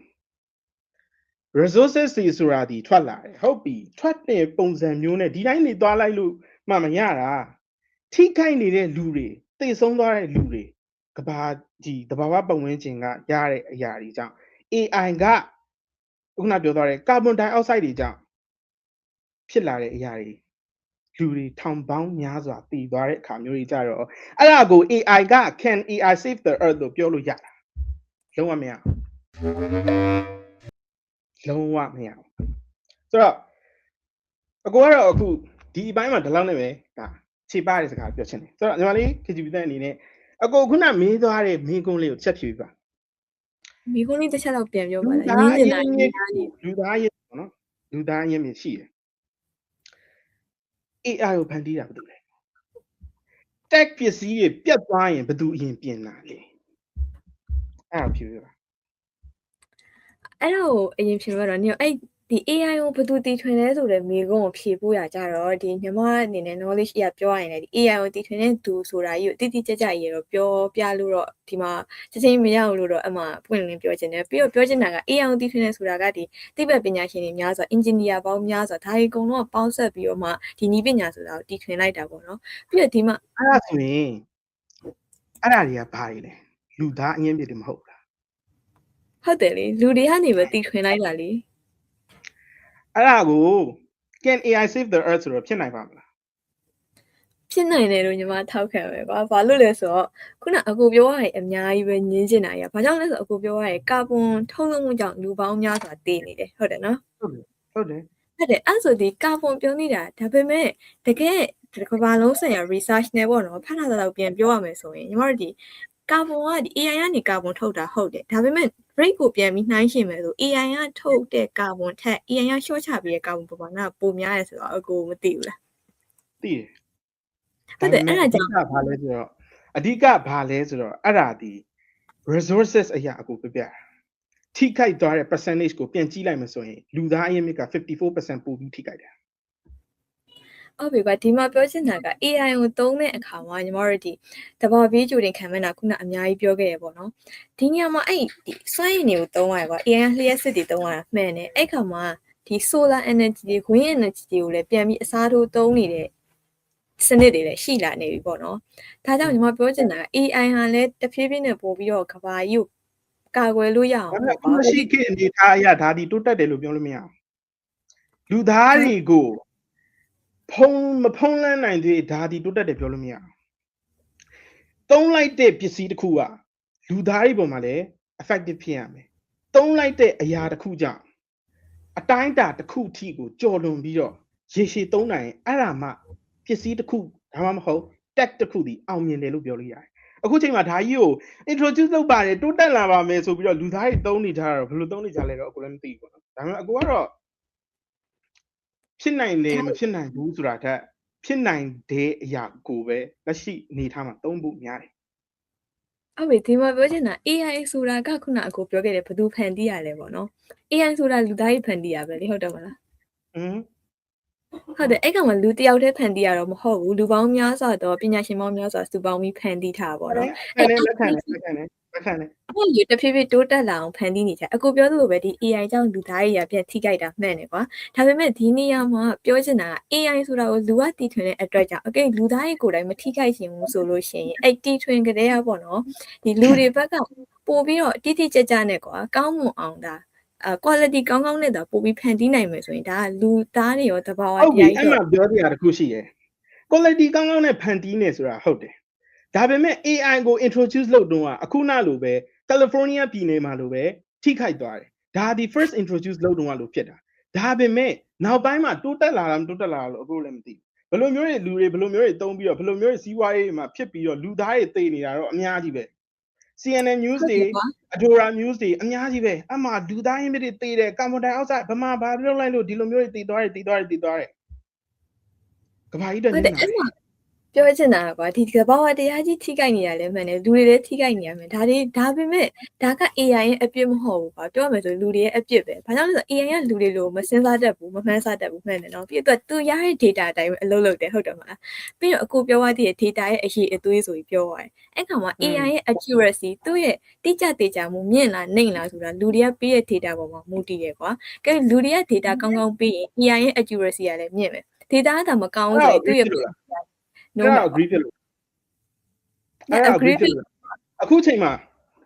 resources တွေဆိုတာဒီထွက်လာတယ်ဟုတ်ပြီထွက်တဲ့ပုံစံမျိုးနဲ့ဒီတိုင်းနေသွားလိုက်လို့မှမရတာထိခိုက်နေတဲ့လူတွေသိဆုံးသွားတဲ့လူတွေကဘာဒီတဘာဝပတ်ဝန်းကျင်ကရတဲ့အရာတွေကြောင့် AI ကခုနပြောသွားတဲ့ကာဗွန်ဒိုင်အောက်ဆိုက်တွေကြောင့်ဖြစ်လာတဲ့အရာတွေလူတွေထောင်ပေါင်းများစွာတည်သွားတဲ့အခါမျိုးတွေကြတော့အဲ့ဒါကို AI က can AI save the earth လို့ပြောလို့ရတာလုံးဝမရလုံးဝမရဆိုတော့အကိုကတော့အခုဒီအပိုင်းမှာဒီလောက်နဲ့ပဲဒါခြေပတဲ့စကားပြောချင်တယ်ဆိုတော့ညီမလေး KGB တဲ့အနေနဲ့အကိုခုနမေးသွားတဲ့မေးခွန်းလေးကိုချက်ဖြေပါမေးခွန်းလေးတစ်ချက်တော့ပြန်ပြောပါလားနင်းနေတာလူသားရေးပေါ့နော်လူသားရေးမြင်ရှိတယ် AI ကိုဖန်တီးတာဘာလို့လဲ tech ပစ္စည်းတွေပြတ်သွားရင်ဘယ်သူအရင်ပြင်လာလဲအဲ့ဒါဖြေပြပါအဲ့ဒါကိုအရင်ဖြေရတော့ညအဲ့ဒီ AI ကိုဘယ်သူတည်ထွင်လဲဆိုတဲ့မေးခွန်းကိုဖြေဖို့ရကြတော့ဒီညီမအနေနဲ့ knowledge အရပြောရရင်လည်းဒီ AI ကိုတည်ထွင်တဲ့သူဆိုတာကြီးကိုတိတိကျကျရေတော့ပြောပြလို့တော့ဒီမှာချက်ချင်းမရအောင်လို့တော့အမှပွင့်လင်းပြောချင်တယ်ပြီးတော့ပြောချင်တာက AI ကိုတည်ထွင်နေဆိုတာကဒီသိပ္ပံပညာရှင်တွေများစွာ engineer ပေါင်းများစွာဒါတွေအကုန်လုံးပေါင်းဆက်ပြီးတော့မှဒီနည်းပညာဆိုတာကိုတည်ထွင်လိုက်တာပေါ့နော်ပြီးတော့ဒီမှာအဲ့ဒါဆိုရင်အဲ့ဒါတွေကဘာတွေလဲလူသားအရင်းမြစ်တွေမဟုတ်လားဟုတ်တယ်လေလူတွေကနေပဲတည်ထွင်လိုက်တာလေအဲ့ဒါကို can AI save the earth ဆိုတော့ဖြစ်နိုင်ပါမလားဖြစ်နိုင်တယ်လို့ညီမထောက်ခံပဲကွာဘာလို့လဲဆိုတော့ခုနအကူပြောရရင်အများကြီးပဲညင်းကျင်တာကြီး။ဘာကြောင့်လဲဆိုတော့အကူပြောရရင်ကာဗွန်ထုတ်လွှတ်မှုကြောင့်လူပေါင်းများစွာတည်နေတယ်ဟုတ်တယ်နော်ဟုတ်တယ်အဲ့ဆိုဒီကာဗွန်ပြောနေတာဒါပေမဲ့တကယ်ကမ္ဘာလုံးဆိုင်ရာ research နဲ့ပေါ့နော်ဖတ်ထားတာတော့ပြန်ပြောရမယ်ဆိုရင်ညီမတို့ဒီကာဗွန်ကဒီ AI ကနေကာဗွန်ထုတ်တာဟုတ်တယ်ဒါပေမဲ့ rate ကိုပြန်ပြီးနှိုင်းရှင်မယ်ဆို AI ကထုတ်တဲ့ကာဗွန်ထက် AI ကရှော့ချပြီးတဲ့ကာဗွန်ပမာဏကပိုများတယ်ဆိုတော့အကူမသိဘူးလားသိတယ်ဟုတ်တယ်အဲ့ဒါကြောင့်ဘာလဲဆိုတော့အဓိကဘာလဲဆိုတော့အဲ့ဒါဒီ resources အရာအကူပြပြထိခိုက်သွားတဲ့ percentage ကိုပြန်ကြည့်လိုက်မှဆိုရင်လူသားအရင်းမြစ်က 54% ပိုပြီးထိခိုက်တယ်ဟုတ်ပြီကွာဒီမှာပြောချင်တာက AI ကိုသုံးတဲ့အခါမှာညီမတို့ဒီတဘာပြေးကြိုတင်ခံမဲ့တာခုနအများကြီးပြောခဲ့ရပေါ့နော်ဒီညမှာအဲ့ဒီစွမ်းရည်တွေကိုသုံးရကွာ AI လျှက်စစ်တွေသုံးရတာမှန်တယ်အဲ့ခါမှာဒီ solar energy တွေ wind energy တွေကိုလည်းပြန်ပြီးအစားထိုးသုံးနေတဲ့စနစ်တွေလည်းရှိလာနေပြီပေါ့နော်ဒါကြောင့်ညီမပြောချင်တာက AI ဟာလည်းတဖြည်းဖြည်းနဲ့ပို့ပြီးတော့ကဘာကြီးကိုကာကွယ်လို့ရအောင်ပေါ့ပါရှိခဲ့အနေထားအရဒါဒီတိုးတက်တယ်လို့ပြောလို့မရအောင်လူသားတွေကိုမဖုံးလန်းနိုင်သေးဒါဒီတိုးတက်တယ်ပြောလို့မရအောင်သုံးလိုက်တဲ့ပစ္စည်းတစ်ခုကလူသားတွေပေါ်မှာလည်း effective ဖြစ်ရမယ်သုံးလိုက်တဲ့အရာတစ်ခုကြောင့်အတိုင်းတာတစ်ခုထိကိုကြော်လွန်ပြီးတော့ရေရှည်သုံးနိုင်အဲ့ဒါမှပစ္စည်းတစ်ခုဒါမှမဟုတ် tech တစ်ခုဒီအောင်မြင်တယ်လို့ပြောလို့ရတယ်အခုချိန်မှာဒါကြီးကို introduce လုပ်ပါတယ်တိုးတက်လာပါမယ်ဆိုပြီးတော့လူသားတွေသုံးနေကြတာတော့ဘယ်လိုသုံးနေကြလဲတော့အကိုလည်းမသိဘူးပေါ့နော်ဒါပေမဲ့အကိုကတော့ဖြစ်နိုင်တယ်မဖြစ်နိုင်ဘူးဆိုတာထက်ဖြစ်နိုင်တဲ့အရာကိုပဲလက်ရှိနေထားမှာသုံးဖို့များတယ်ဟုတ်ပြီဒီမှာပြောချင်တာ AI ဆိုတာကခုနအကိုပြောခဲ့တယ်ဘယ်သူဖန်တီးရလဲပေါ့နော် AI ဆိုတာလူသားကြီးဖန်တီးရပဲလေဟုတ်တယ်မလားဟုတ်တယ်အဲ့ကောင်ကလူတယောက်တည်းဖန်တီးရတော့မဟုတ်ဘူးလူပေါင်းများစွာတော့ပညာရှင်ပေါင်းများစွာစုပေါင်းပြီးဖန်တီးထားပါတော့လက်ခံတယ်အဲ့ဒီတဖြည်းဖြည်းတိုးတက်လာအောင်ဖန်တီးနေကြအခုပြောသလိုပဲဒီ AI ကြောင့်လူသားကြီးရပြန်ထိခိုက်တာမှန်တယ်ကွာဒါပေမဲ့ဒီနေရာမှာပြောချင်တာက AI ဆိုတာကိုလူကတီထွင်တဲ့အတွက်ကြောင့်အကဲလူသားကြီးကိုယ်တိုင်မထိခိုက်ရှင်ဘူးဆိုလို့ရှိရင်အဲ့တီထွင်ကြတဲ့ရပေါ့နော်ဒီလူတွေဘက်ကပို့ပြီးတော့တိတိကျကျနဲ့ကွာကောင်းမွန်အောင်ဒါquality ကောင်းနဲ့တော့ပို့ပြီးဖန်တီးနိုင်မယ်ဆိုရင်ဒါကလူသားတွေရောတဘာဝတရားကြီးတော့အဲ့မှာပြောတရားတစ်ခုရှိရယ် quality ကောင်းနဲ့ဖန်တီးနေဆိုတာဟုတ်တယ်ဒါပေမဲ့ AI ကို introduce လုပ်တော့အခုနလိုပဲ California ပြည်နယ်မှာလိုပဲထိခိုက်သွားတယ် ဒါဒီ first introduce လုပ်တော့လို့ဖြစ်တာဒါပေမဲ့နောက်ပိုင်းမှာတိုးတက်လာတာမတိုးတက်လာလို့အခုလည်းမသိဘယ်လိုမျိုးတွေလူတွေဘယ်လိုမျိုးတွေတုံးပြီးတော့ဘယ်လိုမျိုးတွေစီးပွားရေးမှာဖြစ်ပြီးတော့လူသားတွေသိနေတာတော့အများကြီးပဲ CNN news တွေ Adora news တွေအများကြီးပဲအမှလူသားရင်းမြစ်တွေသိတယ်ကာဗွန်ဒိုင်အောက်ဆိုက်ဘာမှဘာပြုတ်လိုက်လို့ဒီလိုမျိုးတွေသိသွားတယ်ကဘာကြီးတက်နေတာပြောချင်တာကွာဒီကဘာဝတရားကြီးထိကြိုက်နေရလဲမှန်တယ်လူတွေလည်းထိကြိုက်နေရမယ်ဒါပေမဲ့ဒါက AI ရဲ့အပြစ်မဟုတ်ဘူးကွာပြောမယ်ဆိုလူတွေရဲ့အပြစ်ပဲဘာကြောင့်လဲဆို AI ကလူတွေလိုမစင်စားတတ်ဘူးမမှန်းစားတတ်ဘူးမှန်တယ်နော်ပြီးတော့သူရတဲ့ data အတိုင်းပဲအလုပ်လုပ်တယ်ဟုတ်တယ်မလားပြီးတော့အခုပြောရတဲ့ data ရဲ့အရေးအသွေးဆိုပြီးပြောရတယ်အဲ့ခါမှာ AI ရဲ့ accuracy သူ့ရဲ့တိကျတေချာမှုမြင့်လားနှိမ့်လားဆိုတာလူတွေကပေးတဲ့ data ပေါ်မှာမူတည်ရကွာကဲလူတွေက data ကောင်းကောင်းပေးရင် AI ရဲ့ accuracy ကလည်းမြင့်မယ် data ကမကောင်းဆိုရင်သူ့ရဲ့no agree ဖြစ်လို့agree ဖြစ်လို့အခုချိန်မှာ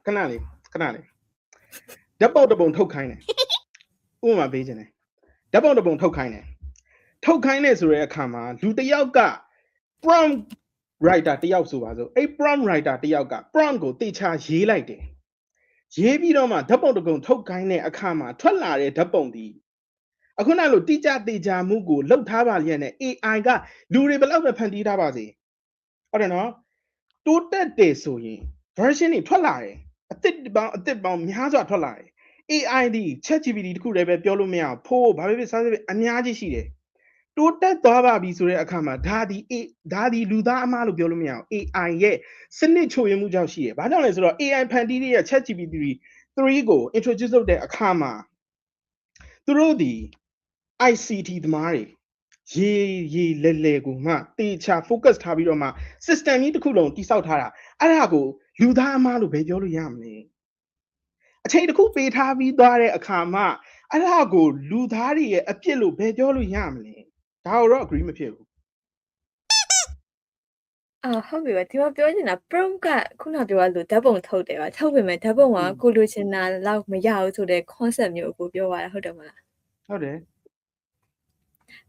ခဏလေးဓာတ်ပေါက်တပုံထုတ်ခိုင်းတယ်ဥပမာပေးခြင်းတယ်ဓာတ်ပေါက်တပုံထုတ်ခိုင်းတယ်ဆိုတဲ့အခါမှာလူတစ်ယောက်က prompt writer တစ်ယောက်ဆိုပါစို့အဲ့ prompt writer တစ်ယောက်က prompt ကိုတေချာရေးလိုက်တယ်ရေးပြီးတော့မှဓာတ်ပေါက်တပုံထုတ်ခိုင်းတဲ့အခါမှာထွက်လာတဲ့ဓာတ်ပုံဒီအခုနလိုတိကျတေချာမှုကိုလှုပ်ထားပါလျက်နဲ့ AI ကလူတွေဘယ်လောက်ပဲဖန်တီးထားပါစေဟုတ်တယ်နော်တိုးတက်တယ်ဆိုရင် version တွေထွက်လာတယ်အသစ်ပေါင်းများစွာထွက်လာတယ် AI ဒီ ChatGPT တခုတည်းပဲပြောလို့မရဘူးဖိုးဘာဖြစ်စားဖြစ်အများကြီးရှိတယ်တိုးတက်သွားပါပြီဆိုတဲ့အခါမှာဒါဒီလူသားအမှားလို့ပြောလို့မရဘူး AI ရဲ့စနစ်ချို့ယွင်းမှုကြောင့်ရှိတယ်ဘာကြောင့်လဲဆိုတော့ AI ဖန်တီးတဲ့ ChatGPT 3ကို introduce လုပ်တဲ့အခါမှာသူတို့ဒီICT သမားတွေရေလဲကိုမှတေချာ focus ထားပြီးတော့မှ system ကြီးတစ်ခုလုံးတိစောက်ထားတာအဲ့ဒါကိုလူသားအမားလို့ပဲပြောလို့ရမလဲအချိန်တစ်ခုပေးထားပြီးသွားတဲ့အခါမှာအဲ့ဒါကိုလူသားတွေရဲ့အပြစ်လို့ပဲပြောလို့ရမလဲဒါတော့ agree မဖြစ်ဘူးဟုတ်ပြီဒီမှာပြောချင်တာ prompt ကခုနပြောရလို့ဓာတ်ပုံထုတ်တယ်ပါထုတ်ပေမဲ့ဓာတ်ပုံကကိုလိုချင်တာလောက်မရဘူးဆိုတဲ့ concept မျိုးကိုပြောရတာဟုတ်တယ်မလားဟုတ်တယ်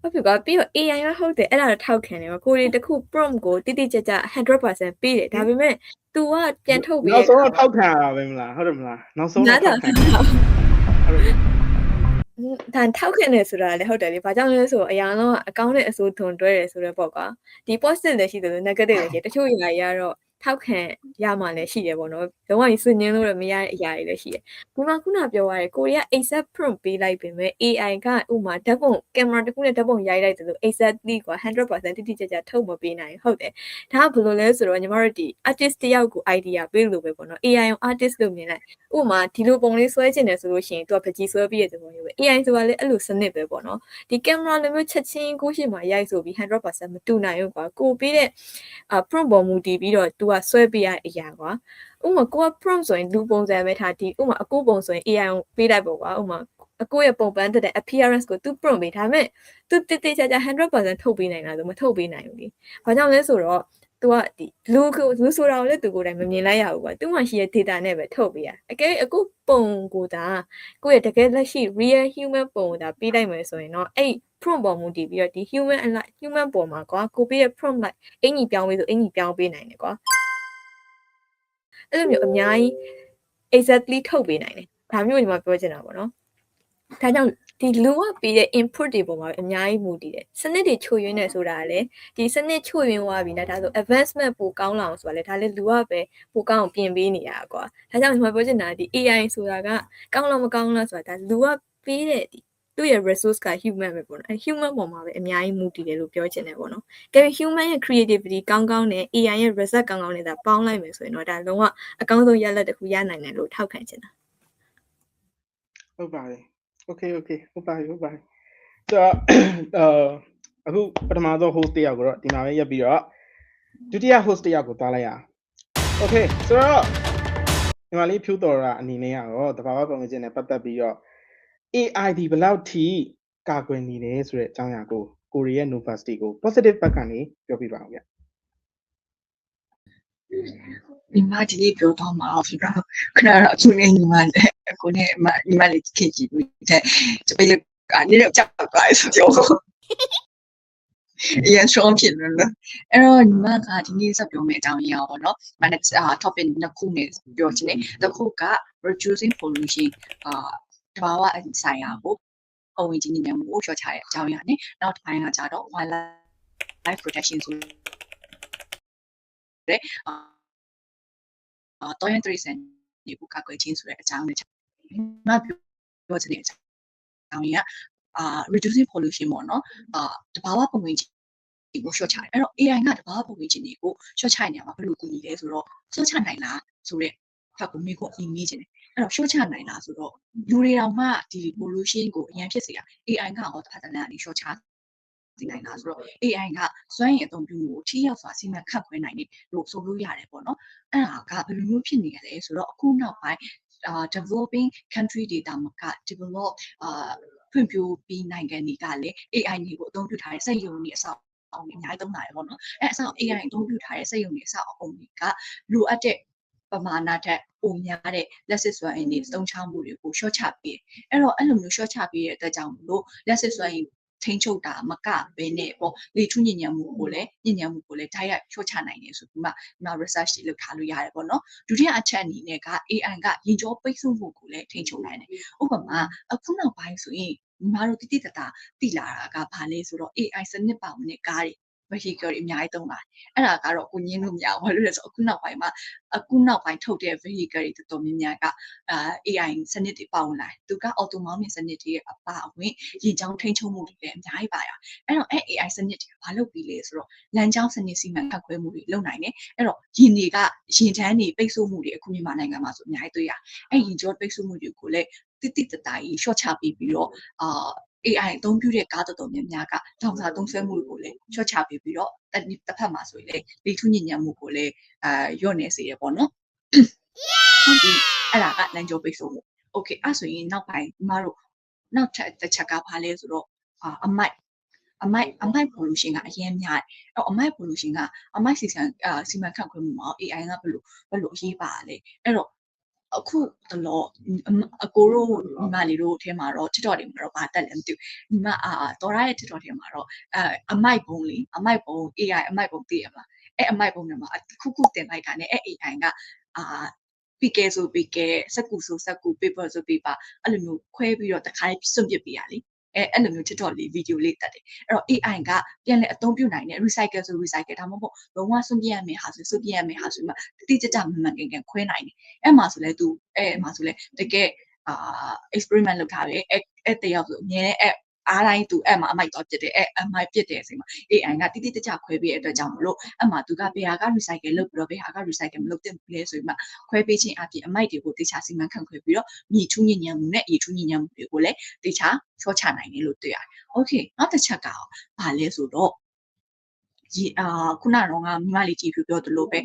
ဟုတ်ပြီကွာပြီးတော့ AI ကဟုတ်တယ်အဲ့ဒါတော့ထောက်ခံတယ်ကိုရီတခု prompt ကိုတိတိကျကျ 100% ပေးတယ်ဒါပေမဲ့ तू ကပြန်ထုတ်ပေးနောက်ဆုံးတော့ထောက်ခံရတာပဲမလားဟုတ်တယ်မလားနောက်ဆုံးတော့ထောက်ခံဒါထောက်ခံတယ်ဆိုတာလည်းဟုတ်တယ်လေဘာကြောင့်လဲဆိုတော့အရာလုံးကအကောင့်နဲ့အစိုးထွန်တွဲတယ်ဆိုတော့ပေါ့ကွာဒီ positive လည်းရှိတယ်လို့ negative လည်းရှိတယ်တချို့အရာတွေကတော့ထောက်ခံရမှလည်းရှိတယ်ပေါ့နော်လုံးဝကြီးစွညင်းလို့မရတဲ့အရာတွေလည်းရှိတယ်ဒီမှာခုနပြောရတဲ့ကိုရီးယား accept prompt ပေးလိုက်ပေမဲ့ AI ကဥမာဓာတ်ပုံကင်မရာတစ်ခုနဲ့ဓာတ်ပုံရိုက်လိုက်တယ်လို့ exactly ကွာ 100% တိတိကျကျထုတ်မပေးနိုင်ဟုတ်တယ်ဒါကဘယ်လိုလဲဆိုတော့ညီမတို့ဒီ artist တယောက်ကို idea ပေးလို့ပဲပေါ့နော် AI ကို artist လို့မြင်လိုက်ဥမာဒီလိုပုံလေးဆွဲချင်တယ်ဆိုလို့ရှိရင်သူကပကြီးဆွဲပြီးတဲ့ပုံမျိုးပဲ AI ဆိုတာလည်းအဲ့လိုစနစ်ပဲပေါ့နော်ဒီကင်မရာလိုမျိုးချက်ချင်းကိုရှိမှရိုက်ဆိုပြီး 100% မတူနိုင်ဘူးကွာကိုပေးတဲ့prompt ပေါ်မူတည်ပြီးတော့ तू ကဆွဲပေးရတဲ့အရာကွာဥမာကိုက prompt ဆိုရင်လူပုံစံပဲထားဒီဥမာအကိုပုံဆိုရင် AI ကိုပေးလိုက်ပေါ့ကွာဥမာအကိုရဲ့ပုံပန်းတဲ့ appearance ကို तू prompt ပေးဒါပေမဲ့ तू တိကျကျ 100% ထုတ်ပေးနိုင်တာဆိုမထုတ်ပေးနိုင်ဘူးလေဘာကြောင့်လဲဆိုတော့ तू ကဒီလူဆိုတာကိုလည်း तू ကိုယ်တိုင်မမြင်လိုက်ရဘူးကွာ तू မှရှိတဲ့ data နဲ့ပဲထုတ်ပေးရအကယ်အခုပုံကိုဒါကိုယ့်ရဲ့တကယ်လက်ရှိ real human ပုံကိုဒါပေးလိုက်မယ်ဆိုရင်တော့အဲ့ prompt ပေါ်မူတည်ပြီးတော့ဒီ human ပေါ်မှာကွာကိုပေးတဲ့ prompt လိုက်အင်ကြီးပြောင်းပေးဆိုအင်ကြီးပြောင်းပေးနိုင်တယ်ကွာအဲ့လိုမျိုးအများကြီး exactly ထုတ်ပေးနိုင်တယ်ဒါမျိုးညီမပြောချင်တာပေါ့နော်ဒါကြောင့်ဒီလူကပေးတဲ့ input တွေပေါ်မှာအများကြီးမူတည်တယ်စနစ်တွေချို့ယွင်းနေဆိုတာလေဒီစနစ်ချို့ယွင်းသွားပြီလားဒါဆို advancement ပိုကောင်းလာအောင်ဆိုတာလေဒါလေလူကပဲပိုကောင်းအောင်ပြင်ပေးနေရတာကွာဒါကြောင့်ညီမပြောချင်တာဒီ AI ဆိုတာကကောင်းလားမကောင်းလားဆိုတာဒါလူကပေးတဲ့ဒီသူ့ရဲ့ resource က human ပဲပေါ့နော် human ပေါ်မှာပဲအများကြီးမူတည်တယ်လို့ပြောချင်တယ်ပေါ့နော်ကဲ human ရဲ့ creativity ကောင်းကောင်းနဲ့ AI ရဲ့ result ကောင်းကောင်းနဲ့ဒါပေါင်းလိုက်မယ်ဆိုရင်တော့ဒါလုံးဝအကောင်းဆုံးရလဒ်တစ်ခုရနိုင်တယ်လို့ထောက်ခံချင်တာဟုတ်ပါတယ် okay ဟုတ်ပါတယ်ဆိုတော့အခုပထမဆုံး host တယောက်ကိုတော့ဒီမှာပဲရပ်ပြီးတော့ဒုတိယ host တယောက်ကိုသွားလိုက်ရအောင် okay ဆိုတော့ဒီမှာလေးဖြိုးတော်တာအနေနဲ့ကတော့တဘာဝပုံစံနဲ့ပတ်သက်ပြီးတော့ AI ဒီဘယ်လောက်ထိကာကွယ်နေလဲဆိုတဲ့အကြောင်းအရာကိုရီးယား University ကို positive ဘက်ကနေပြောပြပါအောင်ဗျဒီမှာဒီလေးပြောတော့မှာဖြစ်တော့ခဏတော့အခုနေညီမလည်းအခုနေညီမလေးခေကြည့်ပြီးတဲ့တပည့်ကနေတော့ကြောက်သွားဆိုပြောရန်ရှောင်းဖြစ်လို့အဲ့တော့ညီမကဒီနေ့ဆက်ပြောမယ့်အကြောင်းအရာပေါ့နော်မနက်topic နှစ်ခုနဲ့ပြောချင်တယ်တစ်ခုက reducing pollution တဘာဝဆိုင်ရာကိုပုံဝင်ကြီးညဉ့်မှုကိုလျှော့ချတဲ့အကြောင်းအရာနဲ့နောက်တစ်ပိုင်းကကြတော့ wildlife protection ဆိုတဲ့တော်ရင်30ဒီကိုကာကွယ်ခြင်းဆိုတဲ့အကြောင်းနဲ့နောက်ပြောချင်တဲ့အကြောင်းကreducing pollution ပေါ့နော်တဘာဝပုံဝင်ကြီးကိုလျှော့ချတယ်အဲ့တော့ AI ကတဘာဝပုံဝင်ကြီးတွေကိုလျှော့ချနေမှာဘယ်လိုကူညီလဲဆိုတော့လျှော့ချနိုင်လားဆိုတဲ့ဖတ်ကိုမိကိုအင်းမိခြင်းတယ်အဲ့တော့လျှော့ချနိုင်လားဆိုတော့လူတွေတောင်မှဒီ pollution ကိုအရင်ဖြစ်စေတာ AI ကဟောတစ်ဖက်တစ်လမ်းကနေလျှော့ချနိုင်လားဆိုတော့ AI ကစွမ်းရည်အသုံးပြုမှုကိုထိရောက်စွာစီမံခန့်ခွဲနိုင်တယ်လို့ဆိုလို့ရတယ်ပေါ့နော်အဲ့ဒါကဘယ်လိုမျိုးဖြစ်နေရလဲဆိုတော့အခုနောက်ပိုင်းdeveloping country data မှာက develop ဖွံ့ဖြိုးပြီးနိုင်ငံတွေကလည်း AI ကိုအသုံးပြုထားတဲ့စက်ရုံတွေအဆောက်အအုံတွေအများကြီးသုံးလာတယ်ပေါ့နော်အဲ့အဆောက် AI အသုံးပြုထားတဲ့စက်ရုံတွေအဆောက်အအုံတွေကလိုအပ်တဲ့ပမာဏထက်ပိုများတဲ့လက်စစ်စွမ်းအင်တွေသုံးချမှုတွေကိုရှော့ချပေးအဲ့တော့အဲ့လိုမျိုးရှော့ချပေးတဲ့အတွက်ကြောင့်မလို့လက်စစ်စွမ်းအင်ထိန်းချုပ်တာမကဘဲနဲ့ပေါ့လေထူးညဉ့်ညံ့မှုကိုလည်းတိုက်ရိုက်ရှော့ချနိုင်တယ်ဆိုပြီးမှ research တွေလုပ်ထားလို့ရတယ်ပေါ့နော်ဒုတိယအချက်အနေနဲ့က AI ကရင်ကျော်ပိတ်ဆို့မှုကိုလည်းထိန်းချုပ်နိုင်တယ်ဥပမာအခုနောက်ပိုင်းဆိုရင်ညီမတို့တိတိတတ်သိလာတာကဘာလဲဆိုတော့ AI စနစ်ပါဝင်တဲ့ကားတွေ vehicle တွေအများကြီးသုံးလာတယ်အဲ့ဒါကတော့ကိုညင်းလို့မရဘူးဘာလို့လဲဆိုတော့အခုနောက်ပိုင်းထုတ်တဲ့ vehicle တွေတော်တော်များများကAI စနစ်တွေပါဝင်လာတယ်သူက autonomic စနစ်တွေအပါအဝင်ရင်ကြောင်းထိန်းချုပ်မှုတွေလည်းအများကြီးပါရအဲ့တော့ AI စနစ်တွေကဘာလုပ်ပြီးလဲဆိုတော့လမ်းကြောင်းစနစ်စီမံခန့်ခွဲမှုတွေလုပ်နိုင်တယ်အဲ့တော့ရင်တန်းတွေပိတ်ဆို့မှုတွေအခုမြန်မာနိုင်ငံမှာဆိုအများကြီးတွေ့ရအဲ့ရင်ကျော်ပိတ်ဆို့မှုတွေကိုလည်းတိတိတတ်ကြီး short ချပြီးတော့AI အသုံးပြုတဲ့ကားတော်တော်များများကတောင်စာသုံးဆွဲမှုကိုလည်းချော့ချပြီးတော့တစ်ဖက်မှာဆိုရင်လေလေထူးညဉ့်ညံ့မှုကိုလည်းညော့နေစေရပေါ့နော်ဟုတ်ပြီအဲ့ဒါကလမ်းကျော်ပိတ်ဆို့မှု okay အဲ့ဆိုရင်နောက်ပိုင်းကျမတို့နောက်ထပ်တစ်ချက်ကဘာလဲဆိုတော့အမိုက် pollution ကအရင်များတယ်အဲ့တော့အမိုက် pollution ကအမိုက်စီမံခန့်ခွဲမှုမှာ AI ကဘယ်လိုအရေးပါလဲအဲ့တော့အခုတော့အကိုတို့ညီမလေးတို့ထဲမှာတော့ TikTok တွေမှာတော့ဗာတက်လည်းမသိဘူးညီမတော်ရရဲ့ TikTok ထဲမှာတော့အမိုက်ပုံ AI အမိုက်ပုံသိရမလားအဲ့အမိုက်ပုံတွေမှာခုတင်လိုက်တာနဲ့အဲ့ AI ကPK ဆို PK စက္ကူဆိုစက္ကူ paper ဆို paper အဲ့လိုမျိုးခွဲပြီးတော့တခါလေးစွန့်ပစ်ပေးရလေအဲ့လိုမျိုး TikTok လေးဗီဒီယိုလေးတက်တယ်အဲ့တော့ AI ကပြန်လဲအသုံးပြုနိုင်တယ် recycle ဆို recycle ဒါမှမဟုတ်လုံးဝစွန့်ပစ်ရမယ့်ဟာဆိုစွန့်ပစ်ရမယ့်ဟာဆိုမှတိကျမှန်ကန်ခွဲနိုင်တယ်အဲ့မှာဆိုလဲတကယ် experiment လုပ်ထားတယ်အဲ့တယောက်ဆိုအမြဲအဲ့အားတိုင်းသူအဲ့မှာအမိုက်တော့ပြစ်တယ်အဲ့အမိုက်ပြစ်တဲ့အချိန်မှာ AI ကတိကျခွဲပေးတဲ့အတွက်ကြောင့်မလို့အဲ့မှာသူကဘယ်ဟာက recycle လုပ်ပြီးတော့ဘယ်ဟာက recycle မလုပ်သင့်ဘူးလဲဆိုပြီးမှခွဲပေးခြင်းအပြင်အမိုက်တွေကိုတေချာစီမံခန့်ခွဲပြီးတော့မြေထူးညဉ့်ညံ့မှုနဲ့ရေထူးညဉ့်ညံ့မှုတွေကိုလည်းတေချာချောချနိုင်တယ်လို့တွေ့ရတယ်။ Okay နောက်တစ်ချက်ကဘာလဲဆိုတော့ခုနကတော့ငါမိမလေးကြည့်ပြပြောသလိုပဲ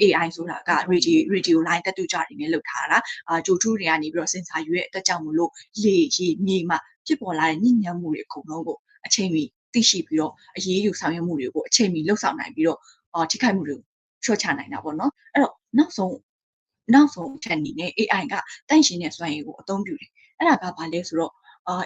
AI ဆိုတာက radio line တက်တူကြတွေနဲ့လောက်ထားတာဂျိုထူးတွေကနေပြီးတော့စင်ဆာရွေးအတွက်ကြောင့်မလို့လေရေမြေမှာဖြစ်ပေါ်လာတဲ့ညဉ့်ညံ့မှုတွေအကုန်လုံးကိုအချိန်မီသိရှိပြီးတော့အရေးယူဆောင်ရွက်မှုတွေကိုအချိန်မီလှုပ်ဆောင်နိုင်ပြီးတော့ထိခိုက်မှုတွေကိုချော့ချနိုင်တာပေါ့နော်အဲ့တော့နောက်ဆုံးချက်အနေနဲ့ AI ကတန့်ရှင်းတဲ့စွမ်းရည်ကိုအသုံးပြုတယ်အဲ့ဒါကဘာလဲဆိုတော့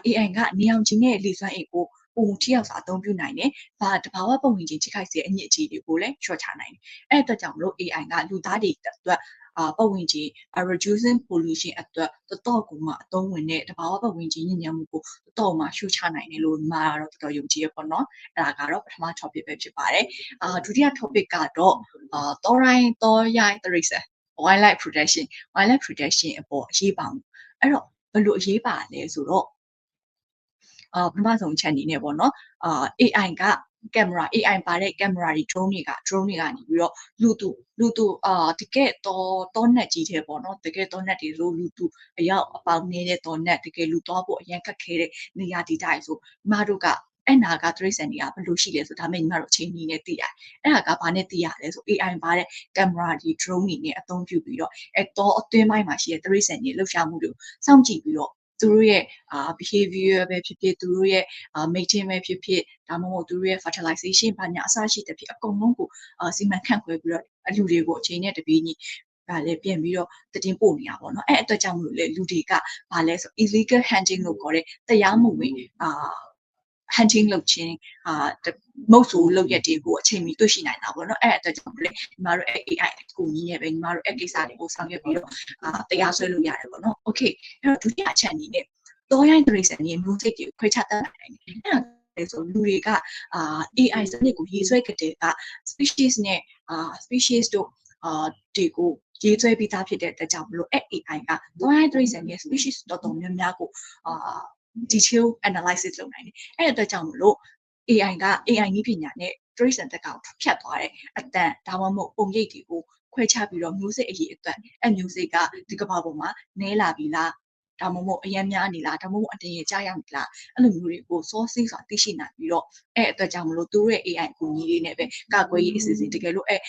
AI ကနေအောင်ချင်းနဲ့လေစွမ်းရည်ကိုပုံထိရောက်စွာအသုံးပြုနိုင်တယ်။တဘာဝပုံဝင်ချင်းထိခိုက်စေအညစ်အကြေးတွေကိုလည်းချော့ချနိုင်တယ်။အဲ့အတွက်ကြောင့်မလို့ AI ကလူသားတွေအတွက်ပတ်ဝန်းကျင် reducing pollution အတွက်တော်ကိုမှအသုံးဝင်တဲ့တဘာဝပတ်ဝန်းကျင်ညဉ့်ညံ့မှုကိုတော်မှရှုချနိုင်တယ်လို့မှာတော့တော်တော်ယုံကြည်ရပေါ့နော်။အဲ့ဒါကတော့ပထမ topic ပဲဖြစ်ပါတယ်။ဒုတိယ topic ကတော့တောရိုင်းတိရစ္ဆာန် wildlife protection အပေါ်အရေးပါမှုအဲ့တော့ဘယ်လိုအရေးပါလဲဆိုတော့ပထမဆုံးချက်အနေနဲ့ပေါ့နော်AI ကကင်မရာ AI ပါတဲ့ကင်မရာတွေ drone တွေကနေပြီးတော့လူသူတကယ်တောနက်ကြီးထဲပေါ့နော်တကယ်တောနက်တွေဆိုလူသူအရောက်အပေါင်းနေတဲ့တောနက်တကယ်လူသွားဖို့အရင်ခက်ခဲတဲ့နေရာဒီတိုင်းဆိုညီမတို့ကအဲ့နာကတိရစ္ဆာန်တွေကဘယ်လိုရှိလဲဆိုဒါမဲ့ညီမတို့အချိန်ကြီးနဲ့သိရတယ်အဲ့ဒါကဘာနဲ့သိရလဲဆို AI ပါတဲ့ကင်မရာတွေ drone တွေနဲ့အသုံးပြုပြီးတော့တောအတွင်းပိုင်းမှာရှိတဲ့တိရစ္ဆာန်တွေလှုပ်ရှားမှုတွေကိုစောင့်ကြည့်ပြီးတော့သူတို့ရဲ့behavior ပဲဖြစ်ဖြစ်သူတို့ရဲ့ mating ပဲဖြစ်ဖြစ်ဒါမှမဟုတ်သူတို့ရဲ့ fertilization ဘာညာအစရှိတဲ့ဖြစ်အကုန်လုံးကိုစီမံခန့်ခွဲပြီးတော့လူတွေကိုအချိန်နဲ့တပြေးညီလည်းပြန်ပြီးတော့တင်ပို့နေတာပေါ့နော်အဲ့အတွက်ကြောင့်မလို့လေလူတွေကဘာလဲဆို illegal hunting လို့ခေါ်တဲ့တရားမဝင် hunting လုပ်ခြင်းမုတ်ဆိုးလုပ်ရက်တွေကိုအချိန်မီတွေ့ရှိနိုင်တာပေါ့နော်အဲ့အတွက်ကြောင့်လေညီမတို့ AI အကူအညီနဲ့ပဲညီမတို့အဲ့ကိစ္စတွေကိုဆောင်ရွက်ပြီးတော့တရားစွဲလို့ရတယ်ပေါ့နော် okay အဲ့တော့ဒုတိယအချက်အနေနဲ့တော်ရိုင်း tracer ရဲ့ music ကိုခွဲခြားတတ်နိုင်တယ်အဲ့ဒါဆိုလူတွေကAI စနစ်ကိုရေးဆွဲကြတဲ့က species နဲ့species တို့ဒီကိုရေးဆွဲပြီးသားဖြစ်တဲ့အတွက်ကြောင့်မလို့ AI ကတော်ရိုင်း tracer ရဲ့ species တော်တော်များများကိုdetail analysis လုပ်နိုင်တယ်အဲ့အတွက်ကြောင့်မလို့ AI က AI နည်းပညာနဲ့ trace and တကောင်ဖြတ်သွားတဲ့အတန်ဒါမှမဟုတ်ပုံရိပ်တွေကိုခွဲခြားပြီးတော့ music အရေးအတွက်အဲ့ music ကဒီကမ္ဘာပေါ်မှာနဲလာပြီလားဒါမှမဟုတ်အရင်များနေလားဒါမှမဟုတ်အတင်းရကြားရောက်နေလားအဲ့လိုမျိုးတွေကို source ဆိုတာသိရှိနိုင်ပြီးတော့အဲ့အတွက်ကြောင့်မလို့သူတို့ရဲ့ AI အကူအညီလေးနဲ့ပဲကာကွယ်ရေးအစီအစဉ်တကယ်လို့အဲ့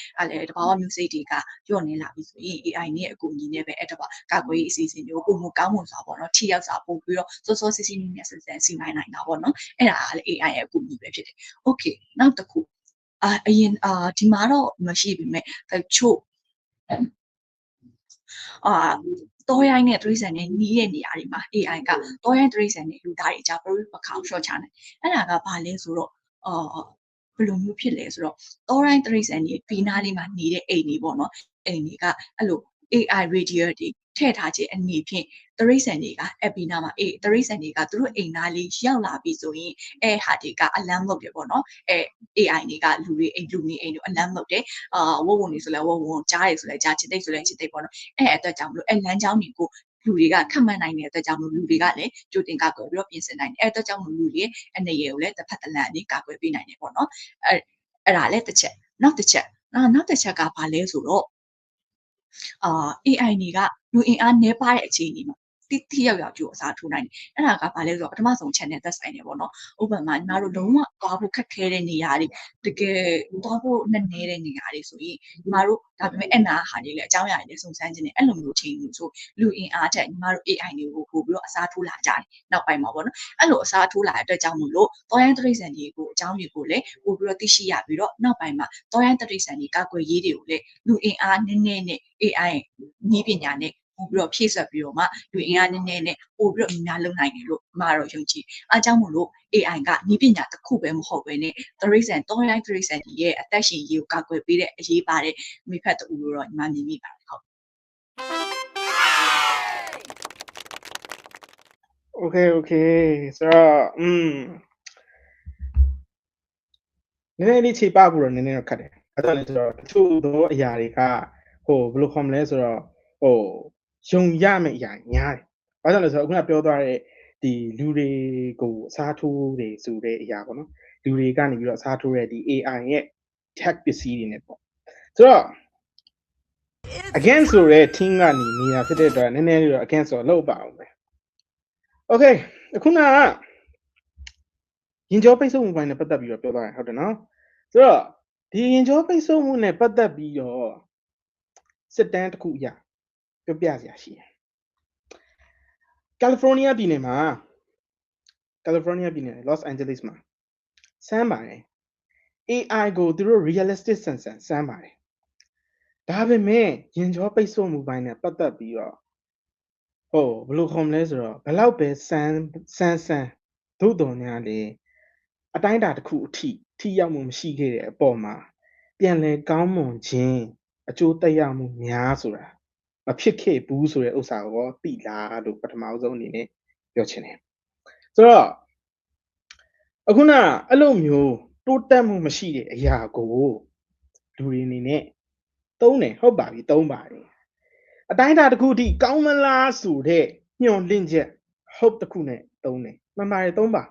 တဘာဝ music တွေကညော့နေလာပြီဆိုရင် AI နဲ့အကူအညီနဲ့ပဲအဲ့တဘာကာကွယ်ရေးအစီအစဉ်မျိုးပုံမကောင်းမွန်စွာပေါ့နော်ထိရောက်စွာပို့ပြီးတော့ source စစ်စစ်နဲ့ဆက်ဆက်စီမံနိုင်တာပေါ့နော်အဲ့ဒါကလည်း AI ရဲ့အကူအညီပဲဖြစ်တယ် okay နောက်တစ်ခုအရင်ဒီမှာတော့မရှိပြီမဲ့တချို့တော်ရိုင်းနဲ့ tracer နဲ့နီးတဲ့နေရာတွေမှာ AI ကတော်ရိုင်း tracer နဲ့လူသားတွေအကြောင်းပရိပခါရှော့ချနိုင်အဲ့ဒါကဘာလဲဆိုတော့ဘယ်လိုမျိုးဖြစ်လဲဆိုတော့တော်ရိုင်း tracer နဲ့ဒီနားလေးမှာနေတဲ့အိမ်တွေပေါ့နော်အိမ်တွေကအဲ့လို AI radio တွေထည့်ထားခြင်းအနေဖြင့် tracer တွေက app နားမှာtracer တွေကသူတို့အိမ်သားလေးရောက်လာပြီဆိုရင်အဲ့ဟာတွေက alarm လုပ်တယ်ပေါ့နော်AI တွေကလူတွေအိမ်လူနေအိမ်တို့ alarm လုပ်တယ်ဝုံနေဆိုလဲဝုံကြားရဆိုလဲကြားချစ်တိတ်ဆိုလဲချစ်တိတ်ပေါ့နော်အဲ့အတွက်ကြောင့်မလို့အဲ့လမ်းကြောင်းတွေကိုလူတွေကခတ်မှန်းနိုင်တဲ့အတွက်ကြောင့်မလို့လူတွေကလည်းကြိုတင်ကာကွယ်ပြီးတော့ပြင်ဆင်နိုင်တယ်အဲ့အတွက်ကြောင့်မလို့လူတွေအနေရကိုလည်းတစ်ဖက်တစ်လမ်းအနေကာကွယ်ပေးနိုင်တယ်ပေါ့နော်အဲ့ဒါလည်းတစ်ချက်နောက်တစ်ချက်ကဘာလဲဆိုတော့AI တွေကလူအင်အားနည်းပါးတဲ့အခြေအနေမှာတိရောက်ကြိုးအစားထိုးနိုင်တယ်အဲ့ဒါကဘာလဲဆိုတော့ပထမဆုံး channel သက်ဆိုင်တယ်ပေါ့နော်ဥပမာညီမတို့လုံးဝသွားဖို့ခက်ခဲတဲ့နေရာတွေတကယ်သွားဖို့နည်းတဲ့နေရာတွေဆိုရင်ညီမတို့ဒါပေမဲ့အဲ့နာဟာတွေလည်းအကြောင်းအရာတွေလည်းစုံစမ်းခြင်းနဲ့အဲ့လိုမျိုးချိန်မျိုးဆိုလူအင်အားတက်ညီမတို့ AI တွေကိုပို့ပြီးတော့အစားထိုးလာကြတယ်နောက်ပိုင်းမှာပေါ့နော်အဲ့လိုအစားထိုးလာတဲ့အတွက်ကြောင့်မို့လို့တော်ရိုင်း tracer တွေကိုအကြောင်းတွေကိုလည်းပို့ပြီးတော့သိရှိရပြီးတော့နောက်ပိုင်းမှာတော်ရိုင်း tracer တွေကာကွယ်ရေးတွေကိုလည်းလူအင်အားနည်းနဲ့ AI နည်းပညာနဲ့ပို့ပြီးတော့ဖြည့်ဆွတ်ပြီးတော့မှလူအင်အားနည်းနဲ့ပို့ပြီးတော့များလုပ်နိုင်တယ်လို့မှာတော့ယုံကြည်အားကြောင့်မို့လို့ AI ကနည်းပညာတစ်ခုပဲမဟုတ်ဘဲနဲ့ tracer တော်ရိုင်း tracer ရဲ့အသက်ရှင်ရေးကိုကာကွယ်ပေးတဲ့အရေးပါတဲ့မိဖက်တူလို့တော့ညီမမြင်မိပါတယ်ဟုတ် Okay ဆိုတော့နည်းနည်းလေးခြေပဖို့တော့နည်းနည်းတော့ခက်တယ်အဲ့ဒါလည်းဆိုတော့တချို့သောအရာတွေကဘယ်လိုခေါ်မလဲဆိုတော့ယုံရမယ့်အရာညားတယ်ဘာကြောင့်လဲဆိုတော့အခုနပြောသွားတဲ့ဒီလူတွေကိုအစားထိုးတွေဆိုတဲ့အရာပေါ့နော်လူတွေကနေပြီးတော့အစားထိုးတဲ့ဒီ AI ရဲ့ tech ပစ္စည်းတွေနဲ့ပေါ့ဆိုတော့ again ဆိုတဲ့ team ကနေနေတာဖြစ်တဲ့အတွက်နည်းနည်းလေးတော့ again ဆိုတော့လောက်ပါအောင်ပဲ okay အခုနကရင်ကြောပိတ်ဆို့မှုပိုင်းနဲ့ပတ်သက်ပြီးတော့ပြောသွားတယ်ဟုတ်တယ်နော်ဆိုတော့ဒီရင်ကြောပိတ်ဆို့မှုနဲ့ပတ်သက်ပြီးတော့စစ်တမ်းတစ်ခုအရာပြောပြစရာရှိတယ်ကယ်လီဖိုးနီးယားပြည်နယ်မှာလော့စ်အန်ဂျလိစ်မှာစမ်းပါတယ် AI ကိုသူတို့ realistic sensor စမ်းပါတယ်ဒါပေမဲ့ရင်ကြောပိတ်ဆို့မှုပိုင်းနဲ့ပတ်သက်ပြီးတော့ဘယ်လိုခေါ်မလဲဆိုတော့ဘယ်လောက်ပဲစမ်းသို့တော်များလေအတိုင်းအတာတစ်ခုအထိရောက်မှုမရှိခဲ့တဲ့အပေါ်မှာပြန်လည်ကောင်းမွန်ခြင်းအကျိုးသက်ရောက်မှုများဆိုတာမဖြစ်ခဲ့ဘူးဆိုတဲ့ဥစ္စာကိုသိလားလို့ပထမဆုံးအနေနဲ့ပြောချင်တယ်ဆိုတော့အခုနအဲ့လိုမျိုးတိုးတက်မှုမရှိတဲ့အရာကိုလူတွေအနေနဲ့သုံးတယ်ဟုတ်ပါပြီသုံးပါတယ်အတိုင်းအတာတစ်ခုအထိကောင်းမလားဆိုတဲ့ညှော်လင့်ချက် hope တစ်ခုနဲ့သုံးတယ်မှန်ပါတယ်သုံးပါ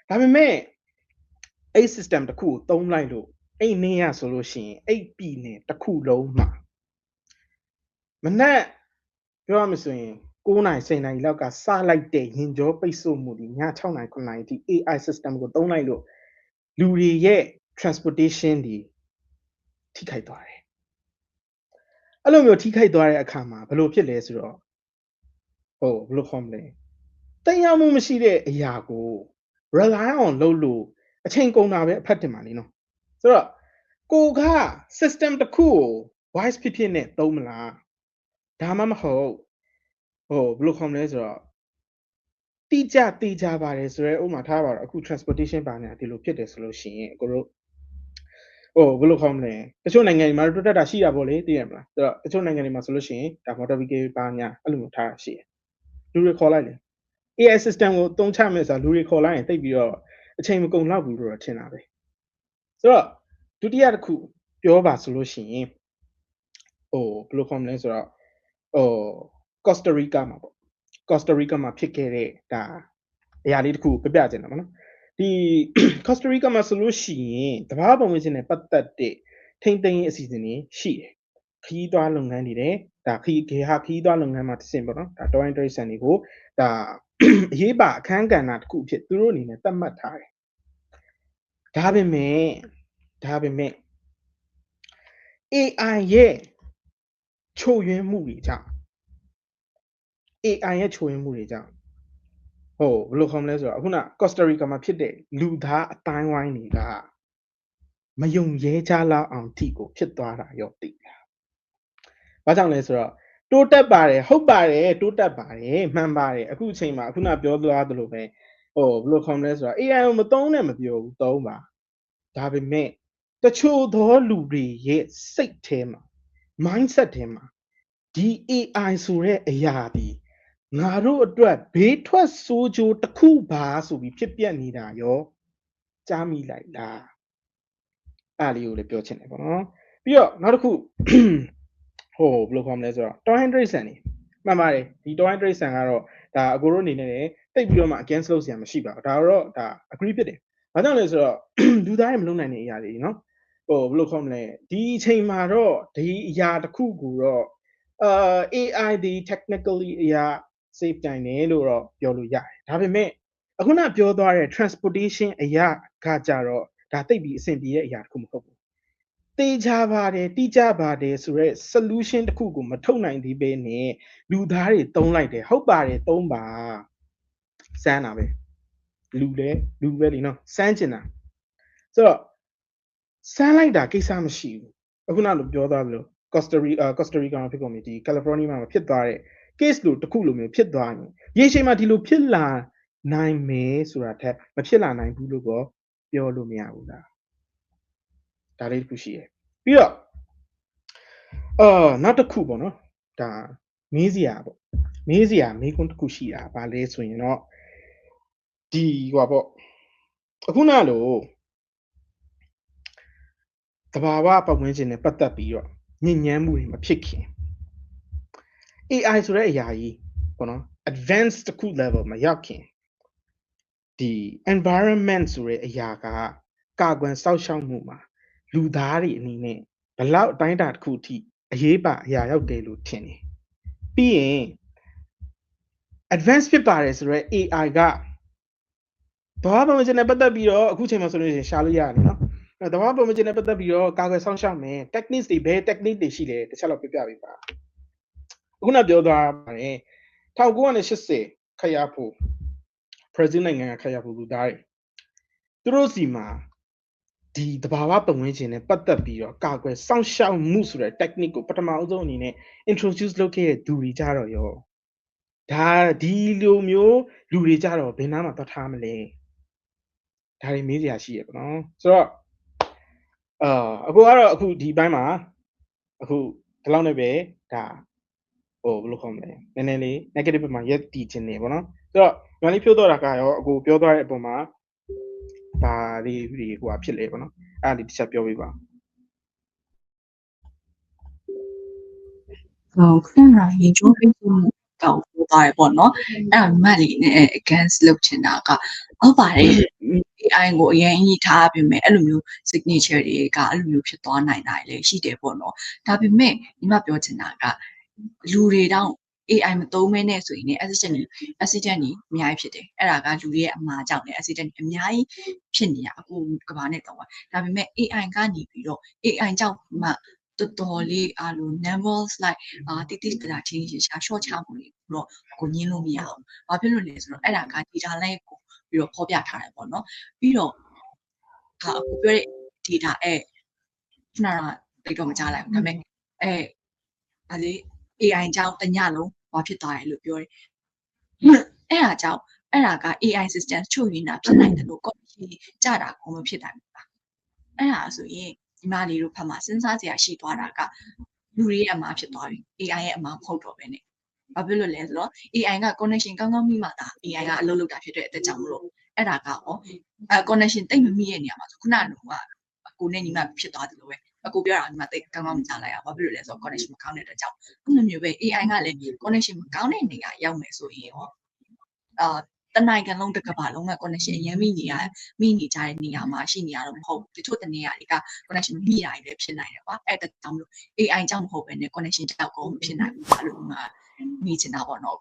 ဒါပေမဲ့အဲ့ system တစ်ခုကိုသုံးလိုက်လို့အဲ့နေရဆိုလို့ရှိရင်အဲ့ပြည်နယ်တစ်ခုလုံးမှာမနက်ပြောရမလို့ဆိုရင်9နာရီ10နာရီလောက်ကစလိုက်တဲ့ရင်ကြောပိတ်ဆို့မှုဒီည6နာရီ9နာရီအထိ AI system ကိုသုံးလိုက်လို့လူတွေရဲ့ transportation တွေထိခိုက်သွားတယ်အဲ့လိုမျိုးထိခိုက်သွားတဲ့အခါမှာဘယ်လိုဖြစ်လဲဆိုတော့ဘယ်လိုခေါ်မလဲတရားမှုမရှိတဲ့အရာကို rely on လုပ်လို့အချိန်ကုန်တာပဲအဖက်တင်ပါလိမ့်နော်ဆိုတော့ကိုက system တစ်ခုကို voice ဖြစ်နဲ့သုံးမလားဒါမှမဟုတ်ဘယ်လိုခေါ်မလဲဆိုတော့ တိကျပါတယ်ဆိုရဲဥမာထားပါတော့အခု transportation ပါညာဒီလိုဖြစ်တယ်ဆိုလို့ရှိရင်ကိုတို့ဘယ်လိုခေါ်မလဲတချို့နိုင်ငံတွေမှာတိုးတက်တာရှိတာပေါ့လေသိရမလားဆိုတော့တချို့နိုင်ငံတွေမှာဆိုလို့ရှိရင်ဒါ motor vehicle ပါညာအဲ့လိုမျိုးထားတာရှိတယ်လူတွေခေါ်လိုက်လေ AI system ကိုသုံးချမယ်ဆိုတာလူတွေခေါ်လိုက်ရင်တိတ်ပြီးတော့အချိန်မကုန်တော့ဘူးလို့ထင်တာပဲဆိုတော့ဒုတိယတစ်ခုပြောပါဆိုလို့ရှိရင်ဘယ်လိုခေါ်မလဲဆိုတော့Costa Rica မှာပေါ့ Costa Rica မှာဖြစ်ခဲ့တဲ့ဒါအရာလေးတစ်ခုပြချင်တာပေါ့နော်ဒီ Costa Rica မှာဆိုလို့ရှိရင်တဘာပုံဝင်ခြင်းနဲ့ပတ်သက်တဲ့ထိမ့်သိမ်းရေးအစီအစဉ်တွေရှိတယ်ခီးသွားလုပ်ငန်းတွေတဲ့ဒါခီးသွားလုပ်ငန်းမှာတစ်ဆင့်ပေါ့နော်ဒါတော်ရင်တရိတ်ဆန်တွေကိုဒါအရေးပါအခန်းကဏ္ဍတစ်ခုဖြစ်သူတို့အနေနဲ့သတ်မှတ်ထားတယ်ဒါပေမဲ့ AI ရဲ့ချို့ယွင်းမှုတွေကြောင့် AI ရဲ့ချို့ယွင်းမှုတွေကြောင့်ဘယ်လိုခေါ်မလဲဆိုတော့အခုန Costa Rica မှာဖြစ်တဲ့လူသားအတိုင်းဝိုင်းတွေကမယုံရဲကြလောက်အောင်ထိကိုဖြစ်သွားတာရောသိတာ။ဘာကြောင့်လဲဆိုတော့တိုးတက်ပါတယ်ဟုတ်ပါတယ်တိုးတက်ပါတယ်မှန်ပါတယ်အခုအချိန်မှာအခုနပြောသွားသလိုပဲဘယ်လိုခေါ်မလဲဆိုတော့ AI ကိုမသုံးနဲ့မပြောဘူးသုံးပါဒါပေမဲ့တချို့သောလူတွေရဲ့စိတ်ထဲမှာ mindset ထဲမှာဒီ AI ဆိုတဲ့အရာဒီငါတို့အတွက်ဘေးထွက်ဆိုးကျိုးတစ်ခုပါဆိုပြီးဖြစ်ပြနေတာရောကြားမိလိုက်လားအဲ့လေးကိုလည်းပြောချင်တယ်ပေါ့နော်ပြီးတော့နောက်တစ်ခုဘယ်လိုခေါ်မလဲဆိုတော့ Torrent Tracer နေမှန်ပါတယ်ဒီ Torrent Tracer ကတော့ဒါအကိုတို့အနေနဲ့တိတ်ပြီးတော့မှ against လုပ်စရာမရှိပါဘူးဒါတော့ဒါ agree ဖြစ်တယ်ဘာကြောင့်လဲဆိုတော့လူသားတွေမလုပ်နိုင်တဲ့အရာတွေနော်ဘယ်လိုခေါ်မလဲဒီအချိန်မှာတော့ဒီအရာတစ်ခုကိုတော့ AI ဒီ technically အရာ save time တယ်လို့တော့ပြောလို့ရတယ်ဒါပေမဲ့အခုနပြောသွားတဲ့ transportation အရာကကြတော့ဒါတိတ်ပြီးအဆင်ပြေတဲ့အရာတစ်ခုမဟုတ်ဘူးတေးကြပါတယ်တိကျပါတယ်ဆိုတော့ solution တစ်ခုကိုမထုတ်နိုင်သေးဘဲနဲ့လူသားတွေသုံးလိုက်တယ်ဟုတ်ပါတယ်သုံးပါစမ်းတာပဲလူပဲလीနော်စမ်းကျင်တာဆိုတော့စမ်းလိုက်တာကိစ္စမရှိဘူးအခုနလိုပြောသွားသလို Costa Rica မှာဖြစ်ကုန်ပြီဒီ California မှာဖြစ်သွားတဲ့ case လို့တစ်ခုလိုမျိုးဖြစ်သွားရင်ရေရှည်မှာဒီလိုဖြစ်လာနိုင်မယ်ဆိုတာထက်မဖြစ်လာနိုင်ဘူးလို့ပြောလို့မရဘူးလားဒါလေးတစ်ခုရှိရပြီးတော့နောက်တစ်ခုပေါ့နော်ဒါမေးစရာမေးခွန်းတစ်ခုရှိတာဗာလဲဆိုရင်တော့ဒီပေါ့အခုနလိုတဘာဝပတ်ဝန်းကျင်နဲ့ပတ်သက်ပြီးတော့ညဉ့်ညမ်းမှုတွေမဖြစ်ခင် AI ဆိုတဲ့အရာကြီးပေါ့နော် advanced တစ်ခု level မရောက်ခင်ဒီ environment ဆိုတဲ့အရာကကာကွယ်စောင့်ရှောက်မှုမှာလူသားတွေအနေနဲ့ဘလောက်အတိုင်းအတာတစ်ခုအထိအရေးပါအရာရောက်တယ်လို့ထင်တယ်ပြီးရင် advanced ဖြစ်ပါတယ်ဆိုတော့ AI ကဘာမှမကျင်တဲ့ပတ်သက်ပြီးတော့အခုချိန်မှာဆိုလို့ရှိရင်ရှာလို့ရတယ်နော်တဘာပုံမကျင်တဲ့ပတ်သက်ပြီးတော့ကာကွယ်ဆောင်ရှောက်မယ် techniques တွေဘယ် technique တွေရှိလဲတစ်ချက်လောက်ပြပြပေးပါအခုနပြောသွားပါတယ်1980ခရဖို့ Brazil နိုင်ငံကခရဖို့လူသားတွေသူတို့စီမှာဒီတဘာဝပတ်ဝန်းကျင်နဲ့ပတ်သက်ပြီးတော့ကာကွယ်ဆောင်ရှောက်မှုဆိုတဲ့ technique ကိုပထမအဆုံးအနေနဲ့ introduce လုပ်ခဲ့တဲ့သူတွေကြတော့ရောဒါဒီလိုမျိုးလူတွေကြတော့ဘယ်နားမှာသွားထားမလဲဒါတွေမေးစရာရှိရပေါ့နော်ဆိုတော့အခုကတော့အခုဒီဘက်မှာအခုဒီလောက်နဲ့ပဲဒါဘယ်လိုခေါ်မလဲနည်းနည်းလေး negative ဘက်မှာရက်တည်ခြင်းနေပေါ့နော်ဆိုတော့ညီမလေးပြောတော့တာကရောအခုပြောသွားတဲ့အပေါ်မှာဒါလေးဟိုဖြစ်လေပေါ့နော်အဲ့ဒါလေးတစ်ချက်ပြောပေးပါခုနကရေချိုးပေးမှုကောက်ပို့သွားရပေါ့နော်အဲ့ဒါမှတ်လေးနဲ့ against လုပ်ချင်တာကဟုတ်ပါတယ် AI ကိုအရင်ကြီးထားပြီးမယ်အဲ့လိုမျိုး signature တွေကအဲ့လိုမျိုးဖြစ်သွားနိုင်တာလေရှိတယ်ပေါ့နော်ဒါပေမဲ့ညီမပြောချင်တာကလူတွေတောင် AI မသုံးမဲနဲ့ဆိုရင် accident ကြီးအများကြီးဖြစ်တယ်အဲ့ဒါကလူတွေရဲ့အမှားကြောင့်လည်း accident အများကြီးဖြစ်နေတာအခုကဘာနဲ့တော့ဒါပေမဲ့ AI ကနေပြီးတော့ AI ကြောင့်မှတော်တော်လေးအားလုံး numbers like တိတိကျကျချင်းရှာ short ချမှုတွေတော့ကိုညင်းလို့မရအောင်ဘာဖြစ်လို့လဲဆိုတော့အဲ့ဒါက data လိုက်ကိုပြီးတော့ဖော်ပြထားတယ်ပေါ့နော်ပြီးတော့အခုပြောတဲ့ data ခုနကတိတ်တော့မကြားလိုက်ဘူးဒါပေမဲ့အဲ့လေ AI ကြောင့်တညလုံးဘာဖြစ်သွားတယ်လို့ပြောတယ်အဲ့ဒါကြောင့် အဲ့ဒါက AI system ချုပ်ရင်းတာဖြစ်နိုင်တယ်လို့ connection ကြတာကိုမဖြစ်နိုင်ဘူးလားအဲ့ဒါဆိုရင်ဒီမလေးတို့ဖတ်မှာစဉ်းစားစရာရှိသွားတာကလူတွေရဲ့အမှားဖြစ်သွားပြီ AI ရဲ့အမှားမဟုတ်တော့ဘဲနဲ့ဘာဖြစ်လို့လဲဆိုတော့ AI က connection ကောင်းကောင်းမိမှသာ AI ကအလုပ်လုပ်တာဖြစ်တဲ့အတွက်ကြောင့်မလို့အဲ့ဒါကရောconnection တိတ်မမိရဲ့နေရာမှာဆိုခုနကကိုနဲ့ညီမဖြစ်သွားတယ်လို့ပဲအကိုပြောတာညီမတိတ်ကောင်းကောင်းမကြားလိုက်ရဘာဖြစ်လို့လဲဆိုတော့ connection မကောင်းတဲ့အတွက်ကြောင့်ခုလိုမျိုးပဲ AI ကလည်း connection မကောင်းတဲ့နေရာရောက်မယ်ဆိုရင်ရောတနိုင်ငံလုံးတစ်ကမ္ဘာလုံးက connection အရင်မိနေကြတဲ့နေရာမှာရှိနေရတော့မဟုတ်တချို့တနေရာတွေက connection မိတာတွေဖြစ်နိုင်တယ်ကွာအဲ့ဒါကြောင့်မလို့ AI ကြောင့်မဟုတ်ဘဲနဲ့ connection ကြောင့်ကိုမဖြစ်နိုင်ဘူးအဲ့လိုမှမိချင်တာပေါ့နော်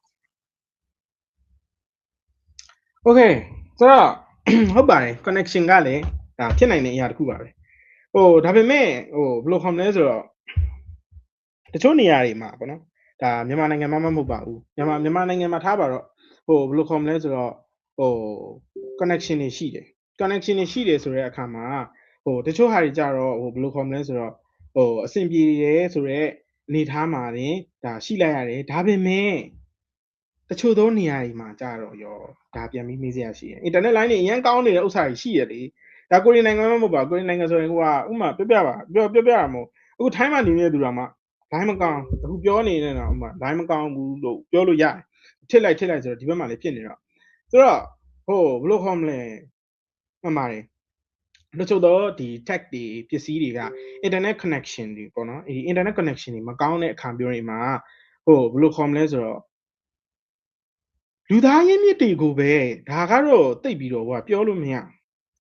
Okay ဆိုတော့ဟုတ်ပါတယ် connection ကလည်းဒါဖြစ်နိုင်တဲ့အရာတစ်ခုပါပဲဒါပေမဲ့ဘယ်လိုခေါ်မလဲဆိုတော့တချို့နေရာတွေမှာပေါ့နော်ဒါမြန်မာနိုင်ငံမှာမဟုတ်ပါဘူးမြန်မာနိုင်ငံမှာထားပါတော့ဘယ်လိုခေါ်မလဲဆိုတော့connection တွေရှိတယ်ဆိုတဲ့အခါမှာတချို့ဟာတွေကြတော့ဘယ်လိုခေါ်မလဲဆိုတော့အဆင်ပြေတယ်ဆိုတော့အနေထားမှာတင်ဒါရှိလိုက်ရတယ်ဒါပေမဲ့တချို့သောနေရာတွေမှာကြတော့ရောဒါပြန်ပြီးမေးစရာရှိတယ် internet line တွေအရင်ကောင်းနေတဲ့ဥစ္စာတွေရှိရလေဒါကိုရီနိုင်ငံမှာမဟုတ်ပါကိုရီနိုင်ငံဆိုရင်ဥမာပြောပြရမလို့အခုထိုင်းမှာနေတဲ့သူတော်မှ line မကောင်းအခုပြောနေတဲ့တော့ဥမာ line မကောင်းဘူးလို့ပြောလို့ရတယ်ထစ်လိုက်ဆိုတော့ဒီဘက်မှာလည်းဖြစ်နေတော့ဆိုတော့ဘယ်လိုခေါ်မလဲမှန်ပါတယ်တချို့သောဒီ tech တွေပစ္စည်းတွေက internet connection တွေပေါ့နော်ဒီ internet connection တွေမကောင်းတဲ့အခါမျိုးတွေမှာဘယ်လိုခေါ်မလဲဆိုတော့လူသားရင်းမြစ်တွေကိုပဲဒါကတော့တိတ်ပြီးတော့ပြောလို့မရ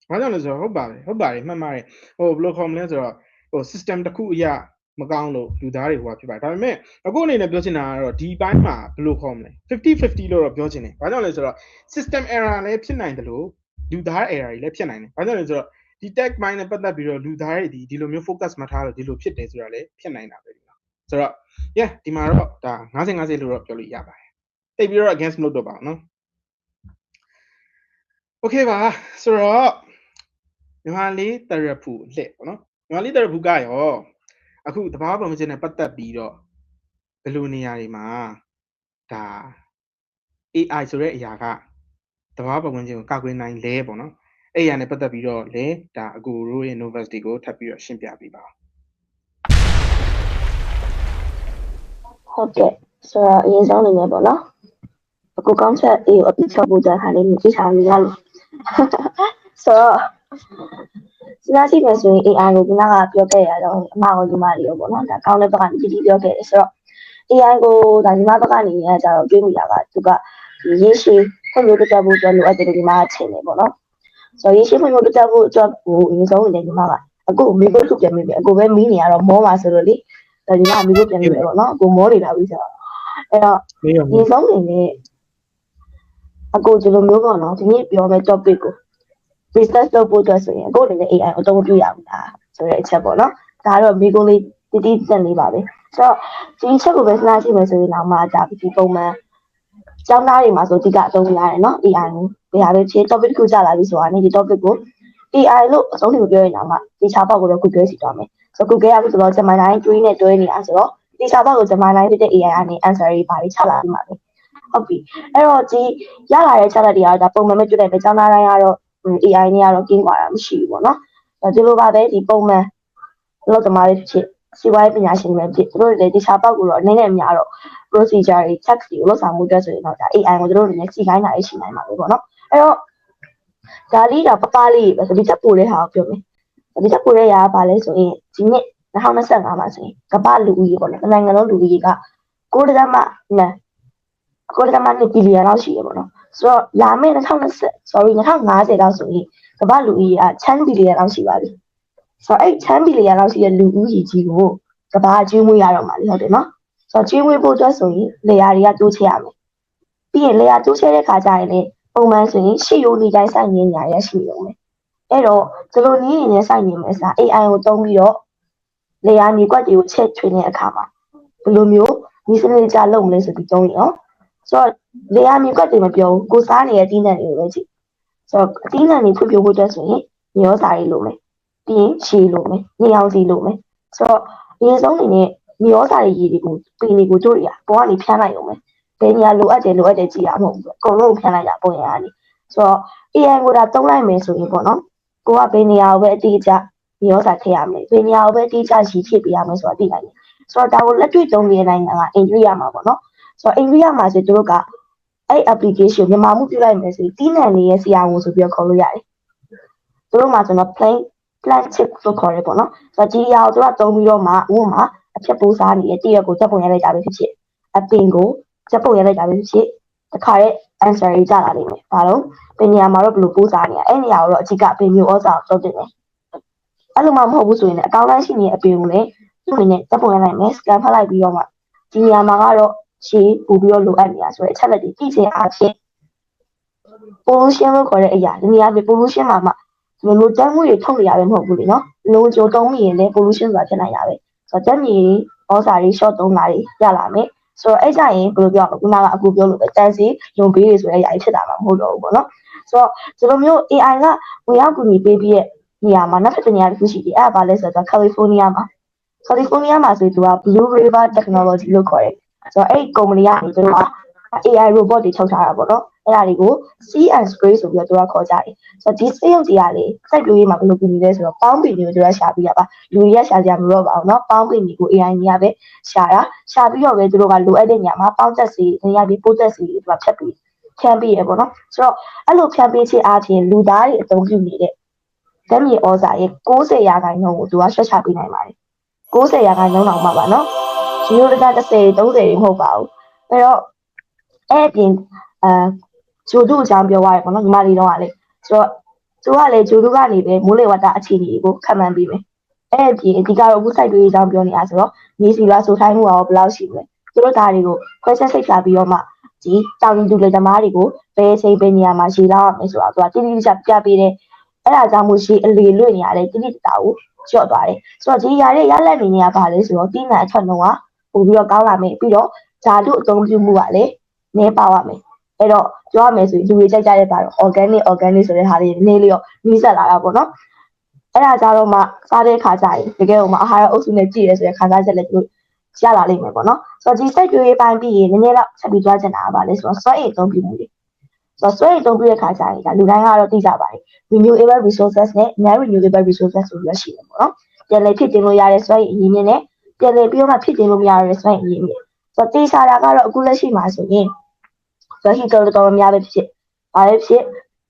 ဘာကြောင့်လဲဆိုတော့ဟုတ်ပါတယ်မှန်ပါတယ်ဘယ်လိုခေါ်မလဲဆိုတော့system တစ်ခုအရာမကောင်းလို့လူသားတွေဖြစ်ပါတယ်ဒါပေမဲ့အခုအနေနဲ့ပြောချင်တာကတော့ဒီဘိုင်းမှာဘယ်လိုခေါ်မလဲ50-50လို့တော့ပြောချင်တယ်ဘာကြောင့်လဲဆိုတော့ system error လည်းဖြစ်နိုင်တယ်လို့လူသား error တွေလည်းဖြစ်နိုင်တယ်ဘာကြောင့်လဲဆိုတော့ဒီ tech mind နဲ့ပတ်သက်ပြီးတော့လူသားတွေဒီလိုမျိုး focus မထားလို့ဒီလိုဖြစ်တယ်ဆိုတာလည်းဖြစ်နိုင်တာပဲဒီမှာဆိုတော့ yeah ဒီမှာတော့ဒါ50-50လို့တော့ပြောလို့ရပါတယ်တိတ်ပြီးတော့ against မလုပ်တော့ပါဘူးနော် okay ပါဆိုတော့မြန်မာလေးတရဖူလက်ပေါ့နော်မြန်မာလေးတရဖူကရောအခုတဘာပုံချင်းနဲ့ပတ်သက်ပြီးတော့ဘယ်လိုနေရာတွေမှာဒါ AI ဆိုတဲ့အရာကတဘာပုံချင်းကိုကောက်ွယ်နိုင်လဲပေါ့နော်အဲ့အရာနဲ့ပတ်သက်ပြီးတော့လေဒါအကူတို့ရဲ့ university ကိုထပ်ပြီးတော့ရှင်းပြပေးပါဟုတ်ကဲ့ဆိုတော့အရင်ဆုံးအနေနဲ့ပေါ့နော်အခုကောင်းချက်အေးကိုအပြည့်ချဖို့ကြာခါလေးမြည်ထားရလို့ဆိုတော့စဉ်းစားကြည့်မယ်ဆိုရင် AI ကိုဒီနောက်ကပြောခဲ့ရတော့အမှားကိုဒီမှာတွေရောပေါ့နော်ဒါကောင်းတဲ့ဘက်ကနေကြည့်ပြောခဲ့တယ်ဆိုတော့ AI ကိုဒါဒီမှာဘက်ကနေရကြတော့တွေးမိတာကသူကရေရှည်ဖွံ့ဖြိုးတိုးတက်ဖို့အတွက်လိုအပ်တယ်ဒီမှာထင်တယ်ပေါ့နော်ဆိုတော့ရေရှည်ဖွံ့ဖြိုးတိုးတက်ဖို့အတွက်ကိုအရင်ဆုံးအနေနဲ့ဒီမှာကအခုမိဖို့ထုတ်ပြန်မိပြီအခုပဲမီးနေရတော့မောပါဆိုတော့လေဒါဒီမှာမိဖို့ပြန်မိမယ်ပေါ့နော်အခုမောနေတာပြီဆိုတော့အဲ့တော့ဒီဆုံးအနေနဲ့အခုဒီလိုမျိုးပေါ့နော်ဒီနေ့ပြောမယ့် topic ကို research လုပ်ဖို့အတွက်ဆိုရင်အခုအနေနဲ့ AI အသုံးပြုရမှာလားဆိုတဲ့အချက်ပေါ့နော်ဒါကတော့မိကိုလေးတည်တက်နေပါပဲဆိုတော့ဒီချက်ကိုပဲစဉ်းစားကြည့်မယ်ဆိုရင်တော့မှဒါဒီပုံမှန်ကျောင်းသားတွေမှာဆိုအဓိကအသုံးရတယ်နော် AI ကိုဘယ်ဟာပဲဖြစ် topic တစ်ခုကြာလာပြီဆိုတာနဲ့ဒီ topic ကို AI လို့အဆုံးထိပြောရင်တော့မှဒီချာပေါက်ကိုတော့ Google စီသွားမယ်ဆိုတော့ Google ကဆိုတော့ Gemini 3နဲ့တွဲနေတာဆိုတော့ဒီချာပေါက်ကို Gemini ဖြစ်တဲ့ AI ကနေ answer တွေပါပြီးချလာပြီးမှာပဲဟုတ်ပြီအဲ့တော့ဒီရလာတဲ့ chart တွေကတော့ဒါပုံမှန်ပဲတွေ့တယ်ပဲကျောင်းသားတိုင်းကတော့ AI နဲ့ကတော့ကင်းကွာတာမရှိဘူးပေါ့နော်ဒီလိုပါပဲဒီပုံမှန်လို့သမားတွေဖြစ်စီဝိုင်းပညာရှင်တွေဖြစ်သူတို့လည်းဒီချာပေါက်ကိုတော့အနေနဲ့အများတော့ procedure တွေ check တွေကိုလုပ်ဆောင်မှုအတွက်ဆိုရင်တော့ဒါ AI ကိုတို့အနေနဲ့စီခိုင်းတာရှိနိုင်ပါဘူးပေါ့နော်အဲ့တော့ဒါလေးတော့ပပလေးပဲဒီချက်ပို့တဲ့ဟာကိုပြောမယ်ဒီချက်ပို့တဲ့ရာကဘာလဲဆိုရင်ဒီနှစ်2025မှာဆိုရင်ကမ္ဘာလူဦးရေပေါ့နော်နိုင်ငံလုံးလူဦးရေက9.2 ဘီလီယံလောက်ရှိရပေါ့နော်ဆိုတော့လာမယ့်2050လောက်ဆိုရင်ကမ္ဘာလူဦးရေက10ဘီလီယံလောက်ရှိပါပြီဆိုတော့အဲ့10ဘီလီယံလောက်ရှိတဲ့လူဦးရေကြီးကိုကမ္ဘာကျွေးမွေးရတော့မှာလေဟုတ်တယ်နော်ဆိုတော့ကျွေးမွေးဖို့အတွက်ဆိုရင်လေယာတွေကတိုးချဲ့ရမယ်ပြီးရင်လေယာတိုးချဲ့တဲ့ခါကျရင်လည်းပုံမှန်ဆိုရင်ရှေ့ရိုးနေတိုင်းစိုက်နေညာရရှိရုံပဲအဲ့တော့ဒီလိုနည်းနေနဲ့စိုက်နေမယ်ဆိုတာ AI ကိုသုံးပြီးတော့လေယာမြေကွက်တွေကိုချက်ထွင်တဲ့အခါမှာဘယ်လိုမျိုးဒီစနစ်ကြလုပ်မလဲဆိုပြီးသုံးရင်နော်ဆိုတော့လေယာမြေကွက်တွေမပြောဘူးကိုစားနေတဲ့အသီးနှံတွေကိုပဲကြည့်ဆိုတော့အသီးနှံတွေဖွံ့ဖြိုးဖို့အတွက်ဆိုရင်မျောစာတွေလိုမယ်ပြီးရင်ရှည်လိုမယ်နေအောင်စီလိုမယ်ဆိုတော့အရင်ဆုံးအနေနဲ့မျောစာတွေရည်တွေကိုပင်တွေကိုတို့ရပေါ်ကနေဖြန်းလိုက်ရုံပဲ ဘယ်နေရာလိုအပ်တယ်ကြည့်ရမှာမဟုတ်ဘူးအကုန်လုံးဖြန်းလိုက်တာပုံရကနေဆိုတော့ AI ကိုဒါသုံးလိုက်မယ်ဆိုရင်ပေါ့နော်ကိုကဘယ်နေရာကိုပဲအတိအကျရောစာထည့်ရမယ်ဘယ်နေရာကိုပဲအတိအကျရှိဖြစ်ပြရမယ်ဆိုတာသိနိုင်တယ်ဆိုတော့ဒါကိုလက်တွေ့သုံးနေတဲ့နိုင်ငံက English ရမှာပေါ့နော်ဆိုတော့ English ရမှာဆိုသူတို့ကအဲ့ application မြန်မာမှုပြလိုက်မယ်ဆိုရင်တီးနှံနေရဲ့ဆရာဝန်ဆိုပြီးခေါ်လို့ရတယ်သူတို့မှာကျွန်တော် plan chip လို့ခေါ်တယ်ပေါ့နော်ဆိုတော့ဒီအရာကိုသူကသုံးပြီးတော့မှဥပမာအဖြစ်ပိုးစားနေတဲ့တည့်ရက်ကိုချက်ပုံရလိုက်တာပဲဖြစ်ဖြစ်အပင်ကိုချက်ပုံရလိုက်တာပဲဖြစ်ဖြစ်တခါရဲ့ answer ရေးကြလာနိုင်မယ်ဘာလို့ပင်နေရာမှာတော့ဘယ်လိုပိုးစားနေရအဲ့နေရာကိုတော့အကြီးကပင်မျိုးဩဇာကိုသုံးတင်တယ်အဲ့လိုမှမဟုတ်ဘူးဆိုရင်လည်းအကောင့်တိုင်းရှိနေတဲ့အပင်ကိုလည်းသူ့အနေနဲ့ချက်ပုံရနိုင်မယ် scan ဖတ်လိုက်ပြီးတော့မှဒီနေရာမှာကတော့ရှေ့ပို့ပြီးတော့လိုအပ်နေတာဆိုတော့အချက်လက်တွေသိချင်အားဖြင့် pollution လို့ခေါ်တဲ့အရာဒီနေရာပြ pollution မှာဘယ်လိုတန်းမှုတွေထုတ်နေရပဲမဟုတ်ဘူးလေနော်လုံးကြုံတုံးမိရင်လည်း pollution ဆိုတာဖြစ်နိုင်တာပဲဆိုတော့တက်မြေဩဇာတွေ short သုံးတာတွေရလာမယ်ဆိုတော့အဲ့ကြရင်ဘယ်လိုပြောမလဲခုနကအကူပြောလို့ပဲတန်းစီလုံပေးတွေဆိုတဲ့အရာတွေဖြစ်တာမှမဟုတ်တော့ဘူးပေါ့နော်ဆိုတော့ဒီလိုမျိုး AI ကဝင်ရောက်ကူညီပေးပြီးရဲ့နေရာမှာနောက်ထပ်နေရာတစ်ခုရှိတယ်အဲ့ဒါဘာလဲဆိုတော့ California မှာဆိုသူက Blue River Technology လို့ခေါ်တယ်ဆိုတော့အဲ့ဒီ company ကနေသူက AI robot တွေထုတ်ထားတာပေါ့နော်အဲ့ဒါတွေကို See and Spray ဆိုပြီးတော့သူကခေါ်ကြတယ်ဆိုတော့ဒီစက်ရုပ်တွေကလေစိုက်ပျိုးရေးမှာဘယ်လိုကူညီလဲဆိုတော့ပေါင်းပင်တွေကိုသူကရှာပြီးတာပါလူတွေကရှာကြမလို့ပါအောင်နော်ပေါင်းပင်တွေကို AI ကြီးကပဲရှာပြီးတော့ပဲသူတို့ကလိုအပ်တဲ့ညမှာပေါင်းသက်စီနေရာပြီးပိုးသက်စီတွေသူကဖြတ်ပြီးဖြန့်ပေးရပေါ့နော်ဆိုတော့အဲ့လိုဖြန့်ပေးခြင်းအားဖြင့်လူသားတွေအသုံးပြုနေတဲ့ဓာတ်မြေဩဇာရဲ့90%ကိုသူကဆွတ်ချပေးနိုင်ပါတယ်90%လောက်မှပါနော်0.10 30တွေမဟုတ်ပါဘူးအဲ့တော့အဲ့ပြင်ဂျိုတုအကြောင်းပြောရရပေါ့နော်ညီမလေးတော့ကလေဆိုတော့သူကလေဂျိုတုကနေပဲမိုးလေဝသအခြေအနေကိုခံမှန်းပြီးမယ်အဲ့ပြင်ဒီကတော့အခုစိုက်ပျိုးရေးအကြောင်းပြောနေတာဆိုတော့မြေစီလွာဆိုထိုင်းမှုရောဘယ်လောက်ရှိမလဲသူတို့ဒါတွေကိုခွဲချက်စိတ်ဖြာပြီးတော့မှဒီတောင်တူလေသမားတွေကိုဘယ်ချိန်ဘယ်နေရာမှာရေလောက်ရမယ်ဆိုတာသူကတိတိကျကျပြပေးတယ်အဲ့ဒါကြောင့်မို့ရှိအလေလွင့်နေရတယ်တိတိကျကျကိုချော့သွားတယ်ဆိုတော့ဒီຢာရဲ့ရလက်နေနေရပါလေဆိုတော့တီးနှံအထွက်နှုန်းကပို့ပြီးတော့ကောင်းလာမယ်ပြီးတော့ဓာတုအသုံးပြုမှုကလည်းနည်းပါရမယ်အဲ့တော့ပြောရမယ်ဆိုရင်လူတွေကြိုက်ကြတဲ့ပါတော့ organic ဆိုတဲ့ဟာလေးနည်းလေးတော့နှီးဆက်လာတာပေါ့နော်အဲ့ဒါကြတော့မှစားတဲ့ခါကျရင်တကယ်လို့မှအာဟာရအုပ်စုနဲ့ကြည့်ရဲဆိုတဲ့ခန်းစားချက်လည်းသူရလာလိမ့်မယ်ပေါ့နော်ဆိုတော့ဒီစိုက်ပျိုးရေးပိုင်းပြီးရင်နည်းနည်းတော့ဆက်ပြီးသွားချင်တာပါလေဆိုတော့စွမ်းအင်အသုံးပြုမှုတွေဆိုတော့စွမ်းအင်အသုံးပြုတဲ့ခါကျရင်ဒါလူတိုင်းကတော့သိကြပါတယ် renewable resources နဲ့ non renewable resources ဆိုပြီးတော့ရှိတယ်ပေါ့နော်ပြန်လည်ဖြစ်တင်လို့ရတဲ့စွမ်းအင်အရင်းမြစ်နဲ့ပြန်လည်ပြီးတော့မှဖြစ်တင်လို့မရတဲ့စွမ်းအင်အရင်းမြစ်ဆိုတော့တေချာတာကတော့အခုလက်ရှိမှာဆိုရင်ဆိုတော့ဟီတော်တော်များပဲဖြစ်ဘာပဲဖြစ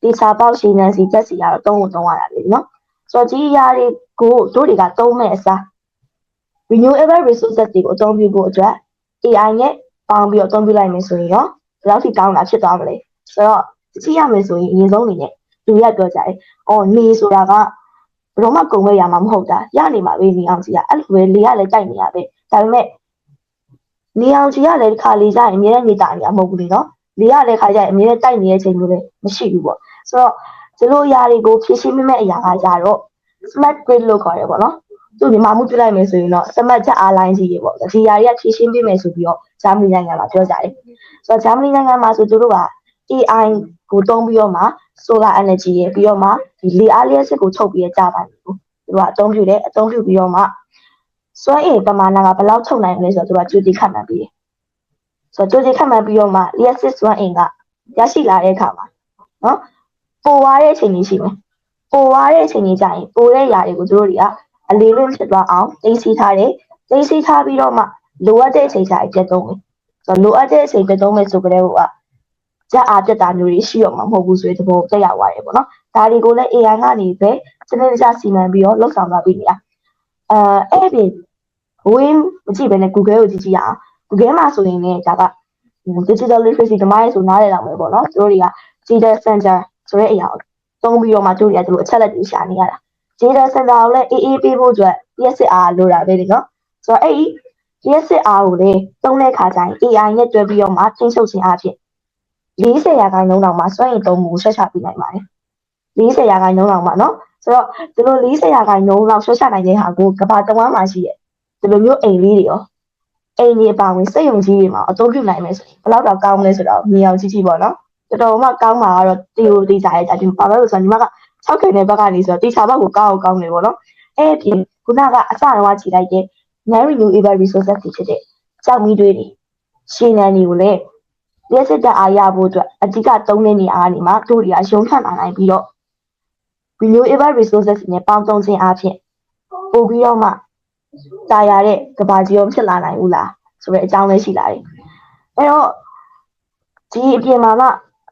်တေချာပေါက်ရှိနေစီတက်စီကတော့သုံးရတာလေနော်ဆိုတော့ဒီအရာတွေကိုတို့တွေကသုံးမဲ့အစား renewable resources တွေကိုအသုံးပြုဖို့အတွက် AI နဲ့ပေါင်းပြီးတော့အသုံးပြုလိုက်မယ်ဆိုရင်တော့ဘယ်လောက်ထိကောင်းတာဖြစ်သွားမလဲဆိုတော့ကြည့်ရမယ်ဆိုရင်အရင်ဆုံးအနေနဲ့လူရပြောကြတယ်နေဆိုတာကဘယ်တော့မှကုန်မဲ့ရမှာမဟုတ်တာရနေမှာပဲနေအောင်ကြီးကအဲ့လိုပဲလေရလည်းတိုက်နေရပဲဒါပေမဲ့နေအောင်ကြီးကလည်းတစ်ခါလေကြရင်အများနဲ့နေတာနေရမဟုတ်ဘူးလေနော်လေရလည်းခါကြရင်အများနဲ့တိုက်နေတဲ့အချိန်မျိုးလည်းမရှိဘူးပေါ့ဆိုတော့ဒီလိုအရာတွေကိုဖြည့်ရှင်းမိမဲ့အရာကကြတော့ smart grid လို့ခေါ်တယ်ပေါ့နော်သူမြန်မာမှုပြလိုက်မယ်ဆိုရင်တော့ smart ချက်အားလိုင်းကြီးတွေပေါ့ဒီအရာတွေကဖြည့်ရှင်းပေးမယ်ဆိုပြီးတော့ဂျာမနီနိုင်ငံမှာပြောကြတယ်ဆိုတော့ဂျာမနီနိုင်ငံမှာဆိုသူတို့က AI ကိုသုံးပြီးတော့မှ solar energy ရပြီးတော့မှဒီလေအားလျှက်စစ်ကိုထုတ်ပြီးကြပါဘူးသူကအသုံးပြုပြီးတော့မှစွမ်းအင်ပမာဏကဘယ်လောက်ထုတ်နိုင်လဲဆိုတော့သူကကြိုတင်ခန့်မှန်းပြီးတယ်ဆိုတော့ကြိုတင်ခန့်မှန်းပြီးတော့မှလျှက်စစ်စွမ်းအင်ကရရှိလာတဲ့အခါမှာနော်ပိုွားတဲ့အချိန်ကြီးရှိမယ်ပိုွားတဲ့အချိန်ကြီးကြရင်ပိုတဲ့ຢာတွေကိုသူတို့တွေကအလေးလွတ်ဖြစ်သွားအောင်သိသိထားတယ်သိသိထားပြီးတော့မှလိုအပ်တဲ့အချိန်ကျရင်ပြတ်သုံးမယ်ဆိုတော့လိုအပ်တဲ့အချိန်ပြတ်သုံးမယ်ဆိုကြတဲ့ဟိုကကြက်အားပြတ်တာမျိုးတွေရှိတော့မှာမဟုတ်ဘူးဆိုတဲ့သဘောတက်ရောက်သွားတယ်ပေါ့နော်ဒါတွေကိုလည်း AI ကနေပဲစနစ်တကျစီမံပြီးတော့လုပ်ဆောင်သွားပြီးနေတာအဲ့ဒီဝင်းမကြည့်ပဲနဲ့ Google ကိုကြည့်ရအောင် Google မှာဆိုရင်လည်းဒါက digital literacy ဓမ္မရေးဆိုနားလည်လောက်မယ်ပေါ့နော်သူတို့တွေက data center ဆိုတဲ့အရာကိုသုံးပြီးတော့မှသူတို့တွေကအချက်လက်တွေရှာနေရတာ data center ကိုလည်းအေးပေးဖို့အတွက် ESR လိုတာပဲလေနော်ဆိုတော့အဲ့ဒီ ESR ကိုလည်းသုံးတဲ့အခါကျရင် AI နဲ့တွဲပြီးတော့မှထိန်းချုပ်ခြင်းအဖြစ်40%လောက်မှစွမ်းရည်သုံးမှုဆွဲချပေးနိုင်ပါတယ်40%လောက်မှနော်ဆိုတော့ဒီလို40%လောက်ဆွဲချနိုင်တဲ့ဟာကိုကမ္ဘာတဝန်းမှာရှိရဲ့ဒီလိုမျိုးအိမ်လေးတွေရောအိမ်ကြီးအပါဝင်စက်ရုံကြီးတွေမှာအသုံးပြုနိုင်မယ်ဆိုရင်ဘယ်လောက်တော့ကောင်းလဲဆိုတော့မြင်အောင်ကြည့်ပေါ့နော်တော်တော်မှကောင်းမှာကတော့တီးကြရဲ့ဒါပါပဲလို့ဆိုတော့ညီမက6ခင်တဲ့ဘက်ကနေဆိုတော့တီချာဘက်ကိုကောင်းနေပေါ့နော်အဲ့ဒီခုနကအစတော့ခြေလိုက်တဲ့ non renewable resources တွေဖြစ်တဲ့ကြောက်မီးတွေရှင်းနန်းတွေကိုလည်း လျှက်စစ်တပ်အားရဖို့အတွက်အဓိကသုံးတဲ့နေရာကနေမှတို့တွေကရုံးထွက်လာနိုင်ပြီးတော့ renewable resources နဲ့ပေါင်းသုံးခြင်းအပြင်ပို့ပြီးတော့မှတာယာတဲ့ကဘာကြီးရောဖြစ်လာနိုင်ဘူးလားဆိုတဲ့အကြောင်းလေးရှိလာတယ်။အဲ့တော့ဒီအပြင်မှာမ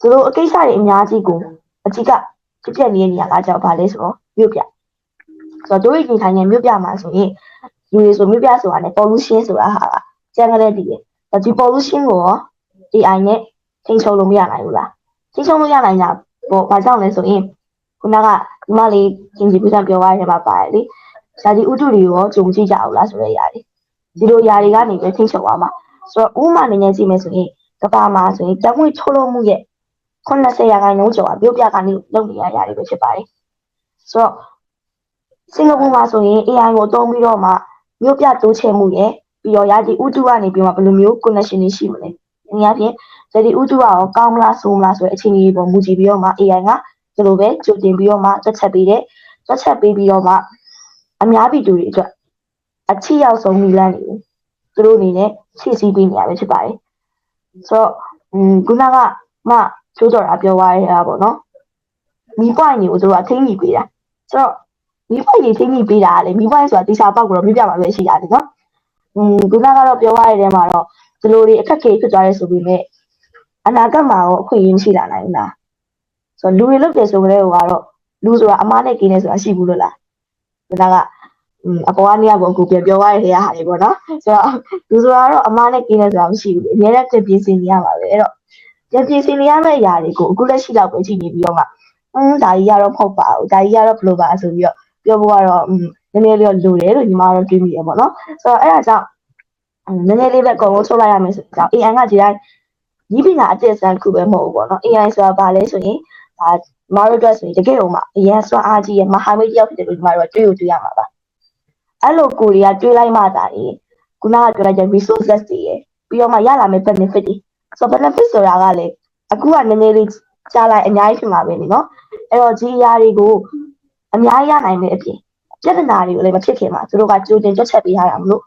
ှသူတို့အကိစ္စတွေအများကြီးကိုအဓိကဖြစ်ပြနေတဲ့နေရာကကြောက်ပါလေဆိုတော့မြို့ပြဆိုတော့တို့ရဲ့ဒီထိုင်နေမြို့ပြမှာဆိုရင်လူတွေဆိုမြို့ပြဆိုတာနဲ့ pollution ဆိုတာဟာကျန်ကြတဲ့ဒီဒီ pollution ကို AI နဲ့ထိန်းချုပ်လို့မရနိုင်ဘူးလားထိန်းချုပ်လို့ရနိုင်တာပေါ့ဘာကြောင့်လဲဆိုရင်ခုနကဒီမလေးကျင်ကြီးပြဿနာပြောရတဲ့မှာပါတယ်လေဇာတိဥတုတွေရောကြုံကြည့်ကြအောင်လားဆိုတဲ့ຢာတွေဒီလိုຢာတွေကနေပဲထိန်းချုပ်သွားမှာဆိုတော့ဥမာအနေနဲ့ကြည့်မယ်ဆိုရင်ကဘာမှာဆိုရင်တမွေထုတ်လို့မှုရဲ့80%ကျော်ကမြို့ပြကနေလုပ်နေရຢာတွေပဲဖြစ်ပါတယ်ဆိုတော့စင်ကာပူမှာဆိုရင် AI ကိုအသုံးပြီးတော့မှမြို့ပြတိုးချဲ့မှုရဲ့ပြီးတော့ຢာဒီဥတုကနေပြီးမှဘယ်လိုမျိုး connection တွေရှိမလဲဒီအပြင်ဇာတိဥတုကရောကောင်းမလားဆိုးမလားဆိုတဲ့အခြေအနေတွေပေါ်မူတည်ပြီးတော့မှ AI ကဒီလိုပဲကြိုတင်ပြီးတော့မှတွက်ချက်ပေးတယ်တွက်ချက်ပေးပြီးတော့မှအများပြည်သူတွေအတွက်အချိရောက်ဆုံးနည်းလမ်းတွေသူတို့အနေနဲ့ဖြည့်ဆည်းပေးနေရပဲဖြစ်ပါတယ်ဆိုတော့ခုနကမှချိုးတော်တာပြောသွားရတာပေါ့နော်မီးပွိုင်းတွေကိုသူတို့ကထိန်းညှိပေးတာဆိုတော့မီးပွိုင်းတွေထိန်းညှိပေးတာလေမီးပွိုင်းဆိုတာတိစာပေါက်ကတော့ပြပြမှာပဲရှိရတယ်နော်ခုနကတော့ပြောရတဲ့မှာတော့ဒီလိုတွေအခက်ခဲဖြစ်သွားရဲဆိုပြီးမြဲအနာဂတ်မှာရောအခွင့်အရေးရှိလာနိုင်လားဆိုတော့လူတွေလုပ်တယ်ဆိုကြတဲ့ဟိုကတော့လူဆိုတာအမားနဲ့กินနေဆိုတာရှိဘူးလို့လားဒါကအပေါ်ကနေကတော့အခုပြန်ပြောရတဲ့ဟာတွေပေါ့နော်ဆိုတော့လူဆိုတာတော့အမားနဲ့กินနေဆိုတာမရှိဘူးလေအများနဲ့ပြင်ဆင်နေရပါပဲအဲ့တော့ပြင်ဆင်နေရမယ့်အရာတွေကိုအခုလက်ရှိတော့ပဲကြည့်နေပြီးတော့မှဒါကြီးကတော့မဟုတ်ပါဘူးဒါကြီးကတော့ဘယ်လိုပါဆိုပြီးတော့ပြောဖို့ကတော့နည်းနည်းလေးလိုတယ်လို့ညီမတို့တွေးမိတယ်ပေါ့နော်ဆိုတော့အဲ့ဒါကြောင့်နည်းနည်းလေးပဲအကုန်လုံးထုတ်လိုက်ရမယ်ဆိုတော့ AI ကဒီတိုင်းဒီပညာအသစ်စမ်းခုပဲမဟုတ်ဘူးပေါ့နော် AI ဆိုတာဘာလဲဆိုရင်ဒါမတို့အတွက်ဆိုရင်တကယ်တော့မှအရင်စွမ်းအားကြီးရဲ့မဟာမိတ်တယောက်ဖြစ်တယ်လို့ညီမတို့ကတွေးရမှာပါအဲ့လိုကိုရီးယားတွေးလိုက်မှသာလေခုနကပြောလိုက်တဲ့ resources တွေရဲ့ပြီးတော့မှရလာမယ့် benefit တွေဆိုတော့ benefit ဆိုတာကလေအခုကနည်းနည်းလေးကြားလိုက်အများကြီးဖြစ်မှာပဲနော်အဲ့တော့ဒီအရာတွေကိုအများကြီးရနိုင်မယ့်အပြင်ပြဿနာတွေကိုလည်းမဖြစ်ခင်မှာသူတို့ကကြိုတင်တွက်ချက်ပေးရတာမလို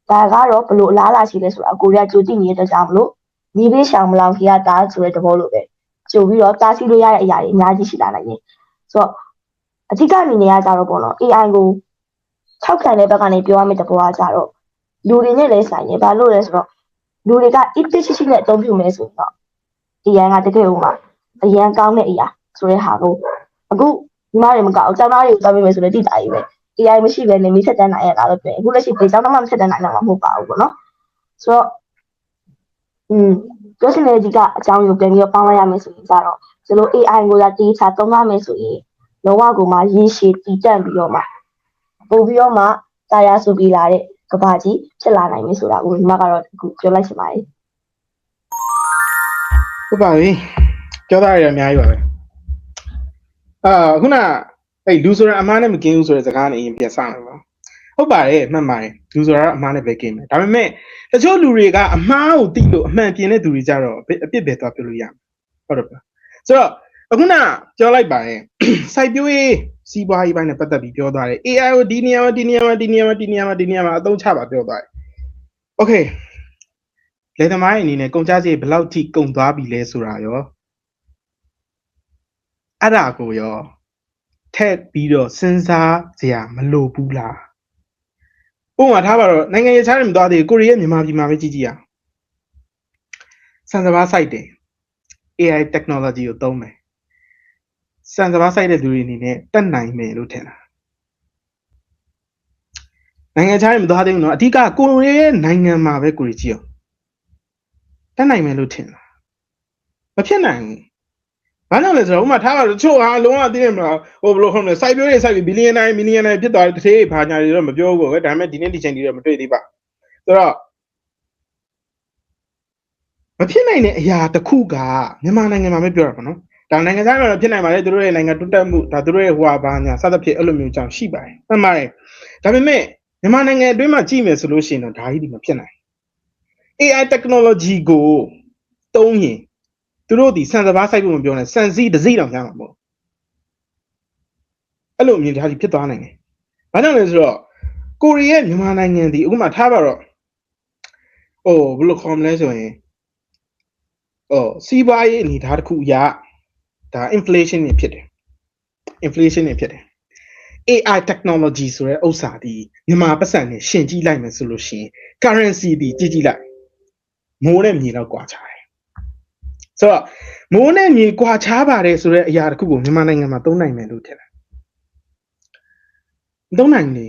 ့ဒါကတော့ဘလို့အလားအလာရှိလဲဆိုတာကိုရီးယားကြိုသိနေတဲ့အတွက်ကြောင့်မလို့ဒီဘေးရှောင်မလောင်ခေကတားဆိုတဲ့သဘောလိုပဲကြိုပြီးတော့တားဆီးလို့ရတဲ့အရာတွေအများကြီးရှိလာနိုင်တယ်ဆိုတော့အဓိကအနေနဲ့ကကြတော့ပေါ့နော် AI ကိုထောက်ခံတဲ့ဘက်ကနေပြောရမယ့်သဘောကကြတော့လူတွေနဲ့လည်းဆိုင်တယ်ဘာလို့လဲဆိုတော့လူတွေက efficiency နဲ့အသုံးပြုမယ်ဆိုတော့ AI ကတကယ်ဥမာအရန်ကောင်းတဲ့အရာဆိုတဲ့ဟာကိုအခုညီမတွေမကောက်ကျောင်းသားတွေကိုတောင်းပေးမယ်ဆိုလည်းတိတာကြီးပဲ AI မရှိဘဲနဲ့မိဆက်တန်းနိုင်ရတာလို့ပြောရင်အခုလက်ရှိဒီကျောင်းသားမှမဆက်တန်းနိုင်တာမှမဟုတ်ပါဘူးပေါ့နော်ဆိုတော့ပြောချင်တဲ့ဒီကအကြောင်းကိုပြန်ပြီးတော့ပေါင်းလိုက်ရမယ်ဆိုရင်ကြတော့ဒီလို AI ကိုသာတေးချသုံးရမယ်ဆိုရင်လောကကိုမှရေးရှည်တည်တံ့ပြီးတော့မှပို့ပြီးတော့မှတာယာဆိုပြီးလာတဲ့ကဘာကြီးဖြစ်လာနိုင်ပြီဆိုတာကိုညီမကတော့အခုပြောလိုက်ချင်ပါတယ်ဟုတ်ပါပြီပြောသားရအများကြီးပါပဲခုနအဲ့လူဆိုတာအမားနဲ့မကင်းဘူးဆိုတဲ့စကားနဲ့အရင်ပြန်စမယ်ပါဟုတ်ပါတယ်မှန်ပါတယ်လူဆိုတာအမားနဲ့ပဲကင်းတယ်ဒါပေမဲ့တချို့လူတွေကအမားကိုသိလို့အမှန်ပြင်တဲ့သူတွေကြတော့အပြစ်ပဲသွားပြောလို့ရမှာဟုတ်တယ်ပါဆိုတော့အခုနပြောလိုက်ပါတယ်စိုက်ပျိုးရေးစီးပွားရေးပိုင်းနဲ့ပတ်သက်ပြီးပြောသွားတယ် AI ကိုဒီနေရာမှာအသုံးချပါပြောသွားတယ် Okay လေသမားရဲ့အနေနဲ့ကုန်ကြစည်ဘယ်လောက်ထိကုန်သွားပြီလဲဆိုတာရောအဲ့ဒါကိုရောထက်ပြီးတော့စဉ်းစားစရာမလိုဘူးလားဥပမာထားပါတော့နိုင်ငံရေးခြားတယ်မသွားသေးဘူးကိုရီးယားမြန်မာပြည်မှာပဲကြည့်ကြည့်ရစံစဘာစိုက်တယ် AI technology ကိုသုံးမယ်စံစဘာစိုက်တဲ့လူတွေအနေနဲ့တက်နိုင်မယ်လို့ထင်တာနိုင်ငံခြားတယ်မသွားသေးဘူးเนาะအဓိကကိုရီးယားနိုင်ငံမှာပဲကိုရီးကြည့်အောင်တက်နိုင်မယ်လို့ထင်တာမဖြစ်နိုင်ဘူးဘာလို့လဲဆိုတော့ဥမာထားပါတော့ချို့ဟာလုံးဝသိနေမလားဟိုဘယ်လိုခေါ်မလဲစိုက်ပျိုးရေးစိုက်ပြီးဘီလီယံတိုင်းဖြစ်သွားတဲ့တစ်သေးဘာညာတွေတော့မပြောဘူးပေါ့ဒါပေမဲ့ဒီနေ့ဒီချိန်တွေတော့မတွေ့သေးပါဆိုတော့မဖြစ်နိုင်တဲ့အရာတစ်ခုကမြန်မာနိုင်ငံမှာပဲပြောတာပေါ့နော်ဒါနိုင်ငံသားတွေဖြစ်နိုင်ပါလေသူတို့ရဲ့နိုင်ငံတိုးတက်မှုဒါသူတို့ရဲ့ဟိုဘာညာစသဖြင့်အဲ့လိုမျိုးကြောင့်ရှိပါတယ်မှန်ပါတယ်ဒါပေမဲ့မြန်မာနိုင်ငံအတွင်းမှာကြည့်မယ်ဆိုလို့ရှိရင်တော့ဒါကြီးဒီမဖြစ်နိုင် AI technology ကိုသုံးရင်သူတို့ဒီစံစဘာစိုက်ဖို့မပြောနဲ့စံစည်းတစ်စိတောင်ရမှာမဟုတ်အဲ့လိုမြင်ထားပြီးဖြစ်သွားနိုင်တယ်ဘာကြောင့်လဲဆိုတော့ကိုရီးယားမြန်မာနိုင်ငံဒီအခုမှထားပါတော့ဘယ်လိုခေါ်မလဲဆိုရင် စီးပွားရေးအနေထားတစ်ခုအရဒါ inflation နေဖြစ်တယ် inflation နေဖြစ်တယ် AI technology ဆိုတဲ့ဥစ္စာဒီမြန်မာပတ်စံနဲ့ရှင်ကြည့်လိုက်မယ်ဆိုလို့ရှိရင် currency ဒီကြည့်လိုက်မိုးနဲ့မြေလောက်ကွာခြားတယ်ဆိုတော့မိုးနဲ့မြေကွာခြားပါတယ်ဆိုတဲ့အရာတစ်ခုကိုမြန်မာနိုင်ငံမှာသုံးနိုင်မယ်လို့ထင်တယ်သုံးနိုင်လေ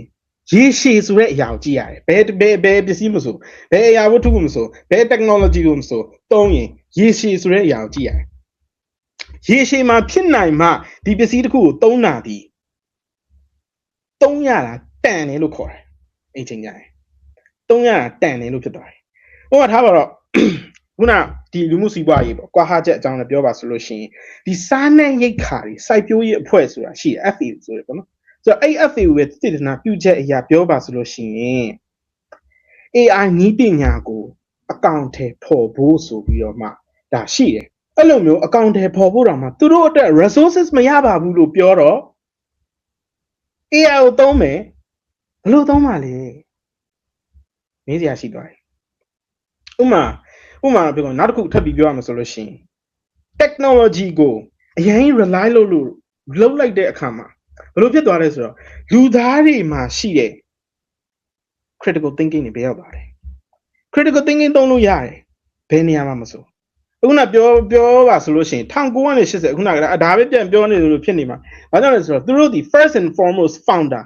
ရေရှည်ဆိုတဲ့အရာကိုကြည့်ရတယ်ဘယ်ပစ္စည်းမဆိုဘယ်အရာဝတ္ထုမဆိုဘယ် technology ကိုမဆိုသုံးရင်ရေရှည်ဆိုတဲ့အရာကိုကြည့်ရတယ်ရေရှည်မှာဖြစ်နိုင်မှဒီပစ္စည်းတစ်ခုကိုသုံးတာဒီသုံးရတာတန်တယ်လို့ခေါ်တယ်အဲ့ချိန်ကျရင်သုံးရတာတန်တယ်လို့ဖြစ်သွားတယ်ဟိုကထားပါတော့ခုနဒီလူမှုစီးပွားရေးပေါ့ကွာဟာချက်အကြောင်းလည်းပြောပါဆိုလို့ရှိရင်ဒီစားနှံရိတ်ခါတွေစိုက်ပျိုးရေးအဖွဲ့ဆိုတာရှိတယ် FAO ဆိုရပေါ့နော်ဆိုတော့အဲ့ FAO ရဲ့တည်တနာပြုချက်အရာပြောပါဆိုလို့ရှိရင် AI နည်းပညာကိုအကောင့်ထဲပေါ်ဖို့ဆိုပြီးတော့မှဒါရှိတယ်အဲ့လိုမျိုးအကောင့်ထဲပေါ်ဖို့တော့မှသူတို့အတွက် resources မရပါဘူးလို့ပြောတော့ AI ကိုသုံးမယ်ဘယ်လိုသုံးပါလဲမေးစရာရှိသွားတယ်ဥမာပြောနောက်တစ်ခုထပ်ပြီးပြောရမှာဆိုလို့ရှိရင် technology ကိုအရင် rely လုပ်လိုက်တဲ့အခါမှာဘယ်လိုဖြစ်သွားလဲဆိုတော့လူသားတွေမှာရှိတဲ့ critical thinking တွေဘယ်ရောက်သွားလဲ critical thinking သုံးလို့ရတယ်ဘယ်နေရာမှာမဆိုအခုနပြောပါဆိုလို့ရှိရင်1980အခုနကဒါပဲပြန်ပြောနေလို့ဖြစ်နေမှာဘာကြောင့်လဲဆိုတော့သူတို့ဒီ first and foremost founder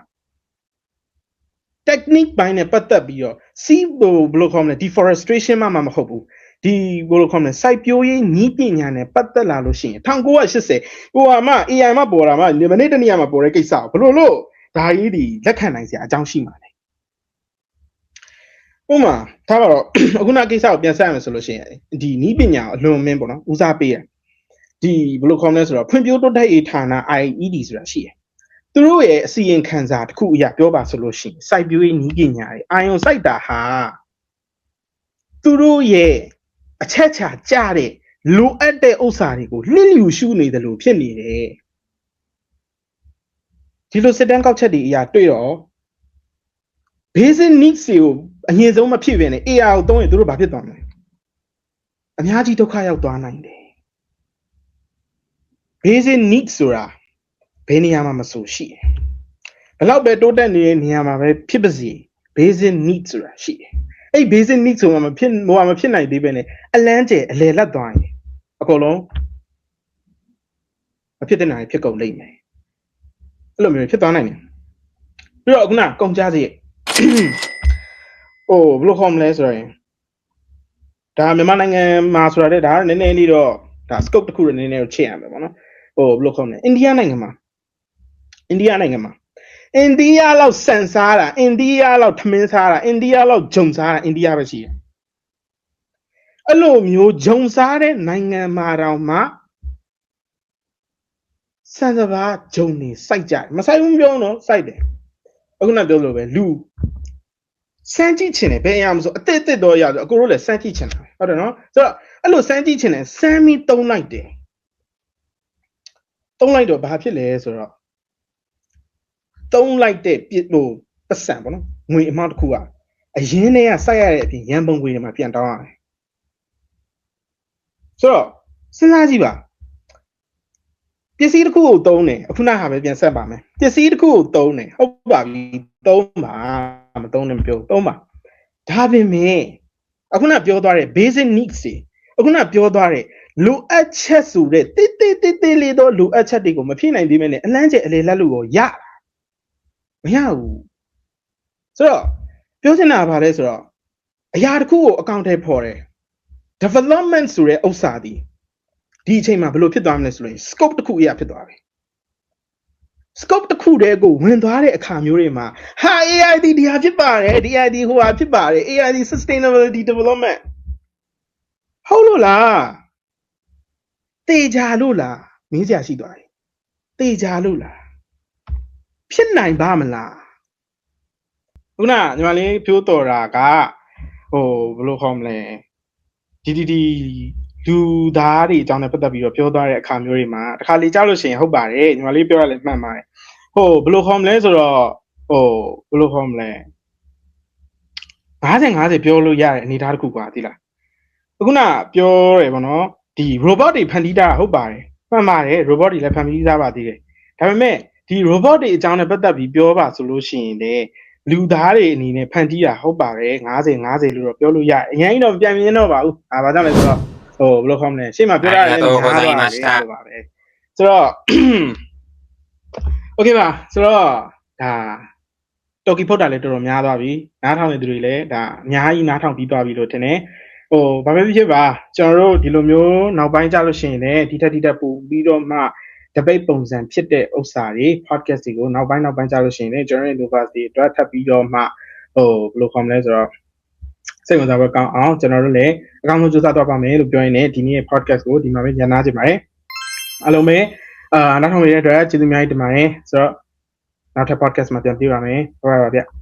technique ဘိုင်းနဲ့ပတ်သက်ပြီးတော့စီးဘယ်လိုခေါ်မလဲ deforestation မှမဟုတ်ဘူးဒီဘယ်လိုခေါ်မလဲစိုက်ပျိုးရေးနည်းပညာနဲ့ပတ်သက်လာလို့ရှိရင်1980ဟိုမှ AI မှပေါ်တာမှမနေ့တနေ့မှပေါ်တဲ့ကိစ္စဘယ်လိုလို့ဒါကြီးဒီလက်ခံနိုင်စရာအကြောင်းရှိမှာလဲဥမာထားပါတော့အခုနကိစ္စကိုပြန်ဆက်ရမယ်ဆိုလို့ရှိရင်ဒီနည်းပညာအလွန်မင်းပေါ့နော်ဦးစားပေးရဒီဘယ်လိုခေါ်မလဲဆိုတော့ဖွံ့ဖြိုးတိုးတက်ရေးဌာန IED ဆိုတာရှိတယ်သူတို့ရဲ့အစီရင်ခံစာတစ်ခုအရာပြောပါဆိုလို့ရှိရင်စိုက်ပျိုးရေးနည်းပညာတွေအာယုံစိုက်တာဟာသူတို့ရဲ့အချက်ချာကြတဲ့လိုအပ်တဲ့ဥစ္စာတွေကိုလှစ်လျူရှုနေတယ်လို့ဖြစ်နေတယ်ဒီလိုစစ်တမ်းကောက်ချက်တွေအရာတွေ့တော့ basic needs တွေကိုအရင်ဆုံးမဖြစ်ဘဲနဲ့ AI ကိုသုံးရင်သူတို့ဘာဖြစ်သွားမလဲအများကြီးဒုက္ခရောက်သွားနိုင်တယ် basic needs ဆိုတာဘယ်နေရာမှာမဆိုရှိတယ်ဘယ်လောက်ပဲတိုးတက်နေတဲ့နေရာမှာပဲဖြစ်ပါစေ basic needs ဆိုတာရှိတယ်အဲ့ basic needs ဆိုတာမဖြစ်နိုင်သေးပဲနဲ့အလန်းကျဲအလယ်လက်သွားရင်အကုန်လုံးမဖြစ်တဲ့နိုင်ဖြစ်ကုန်လိမ့်မယ်အဲ့လိုမျိုးဖြစ်သွားနိုင်တယ်ပြီးတော့ခုနကုန်ကြစရိတ်ဘယ်လိုခေါ်မလဲဆိုရင်ဒါမြန်မာနိုင်ငံမှာဆိုတာတဲ့ဒါနည်းနည်းလေးတော့ဒါ scope တစ်ခုနည်းနည်းတော့ချိန်ရမယ်ပေါ့နော်ဘယ်လိုခေါ်မလဲအိန္ဒိယနိုင်ငံမှာအိန္ဒိယလောက်စံစားတာအိန္ဒိယလောက်ထမင်းစားတာအိန္ဒိယလောက်ဂျုံစားတာအိန္ဒိယပဲရှိတယ်အဲ့လိုမျိုးဂျုံစားတဲ့နိုင်ငံမှာတော့မှစံစပါးဂျုံနေစိုက်ကြတယ်မစိုက်ဘူးပြောတော့စိုက်တယ်အခုနပြောလို့ပဲလူစမ်းကြည့်ချင်တယ်ဘယ်အရာမဆိုအစ်စ်တော့ရဆိုအကိုတို့လည်းစမ်းကြည့်ချင်တာဟုတ်တယ်နော်ဆိုတော့အဲ့လိုစမ်းကြည့်ချင်တယ်စမ်းပြီးသုံးလိုက်တယ်သုံးလိုက်တော့ဘာဖြစ်လဲဆိုတော့သုံးလိုက်တဲ့ပတ်စံပေါ့နော်ငွေအမောက်တစ်ခုကအရင်တည်းကစိုက်ရတဲ့အပြင်ရန်ပုံငွေတွေမှာပြန်တောင်းရတယ်ဆိုတော့စဉ်းစားကြည့်ပါပစ္စည်းတစ်ခုကိုသုံးတယ်အခုနဟာပဲပြန်ဆက်ပါမယ်ပစ္စည်းတစ်ခုကိုသုံးတယ်ဟုတ်ပါပြီသုံးပါမသုံးနဲ့မပြောသုံးပါဒါပေမဲ့အခုနပြောသွားတဲ့ basic needs တွေအခုနပြောသွားတဲ့လိုအပ်ချက်ဆိုတဲ့တိလေးတော့လိုအပ်ချက်တွေကိုမဖြည့်နိုင်သေးမဲနဲ့အလန်းကျဲအလေလက်လို့ရောရမရဘူးဆိုတော့ပြောချင်တာကဘာလဲဆိုတော့အရာတစ်ခုကိုအကောင့်ထဲပေါ်တယ် development ဆိုတဲ့ဥစ္စာဒီအချိန်မှာဘယ်လိုဖြစ်သွားမလဲဆိုရင် scope တစ်ခုအရာဖြစ်သွားပြီ scope တစ်ခုတည်းကိုဝင်သွားတဲ့အခါမျိုးတွေမှာဟာ AI ဒီဟာဖြစ်ပါတယ် DID ဟိုဟာဖြစ်ပါတယ် AI sustainability development ဟုတ်လို့လားတေချာလို့လားမင်းစရာရှိသွားတယ်တေချာလို့လားဖြစ်နိုင်ပါမလားခုနညီမလေးပြောတော်တာကဘယ်လိုခေါ်မလဲဒီလူသားတွေအကြောင်းနဲ့ပတ်သက်ပြီးတော့ပြောသွားတဲ့အခါမျိုးတွေမှာတစ်ခါလေကြောက်လို့ရှိရင်ဟုတ်ပါတယ်ညီမလေးပြောရလဲမှန်ပါတယ်ဘယ်လိုခေါ်မလဲဆိုတော့ဘယ်လိုခေါ်မလဲ50-50ပြောလို့ရတဲ့အနေအထားတစ်ခုကွာသိလားအခုနပြောရယ်ပေါ့နော် ဒီ robot တွေဖန်တီးတာဟုတ်ပါတယ်မှန်ပါတယ် robot တွေလည်းဖန်တီးသားပါသေးတယ်ဒါပေမဲ့ဒီ robot တွေအကြောင်းနဲ့ပတ်သက်ပြီးပြောပါဆိုလို့ရှိရင်လည်းလူသားတွေအနေနဲ့ဖန်တီးတာဟုတ်ပါတယ်90လို့တော့ပြောလို့ရတယ်အရင်ကတော့ပြန်ပြင်းတော့ပါဘူးဘာကြောင့်လဲဆိုတော့ဟိုဘယ်လိုခေါ်မလဲရှေ့မှာပြောရတယ်လည်းများသွားတယ်လို့ပါပဲဆိုတော့ okay ပါဆိုတော့ဒါတော်ကီဖုတ်တာလည်းတော်တော်များသွားပြီနားထောင်နေသူတွေလည်းဒါအများကြီးနားထောင်ပြီးသွားပြီလို့ထင်တယ်ဟိုဘာပဲဖြစ်ပါကျွန်တော်တို့ဒီလိုမျိုးနောက်ပိုင်းကြလို့ရှိရင်လည်းဒီထက်ပို့ပြီးတော့မှတပိတ်ပုံစံဖြစ်တဲ့ဥစ္စာတွေ podcast တွေကိုနောက်ပိုင်းကြလို့ရှိရင်လည်းကျွန်တော်တို့ university အတွက်ထပ်ပြီးတော့မှဟိုဘယ်လိုခေါ်မလဲဆိုတော့စိတ်ဝင်စားဖို့ကောင်းအောင်ကျွန်တော်တို့လည်းအကောင်းဆုံးကြိုးစားသွားပါမယ်လို့ပြောရင်းနဲ့ဒီနေ့ podcast ကိုဒီမှာပဲညနာချင်ပါတယ်အားလုံးပဲနောက်ထောင်နေတဲ့အတွက်ကျေးဇူးအများကြီးတင်ပါတယ်ဆိုတော့နောက်ထပ် podcast မှာပြန်ပြပါမယ်ဟုတ်ပါပါဗျ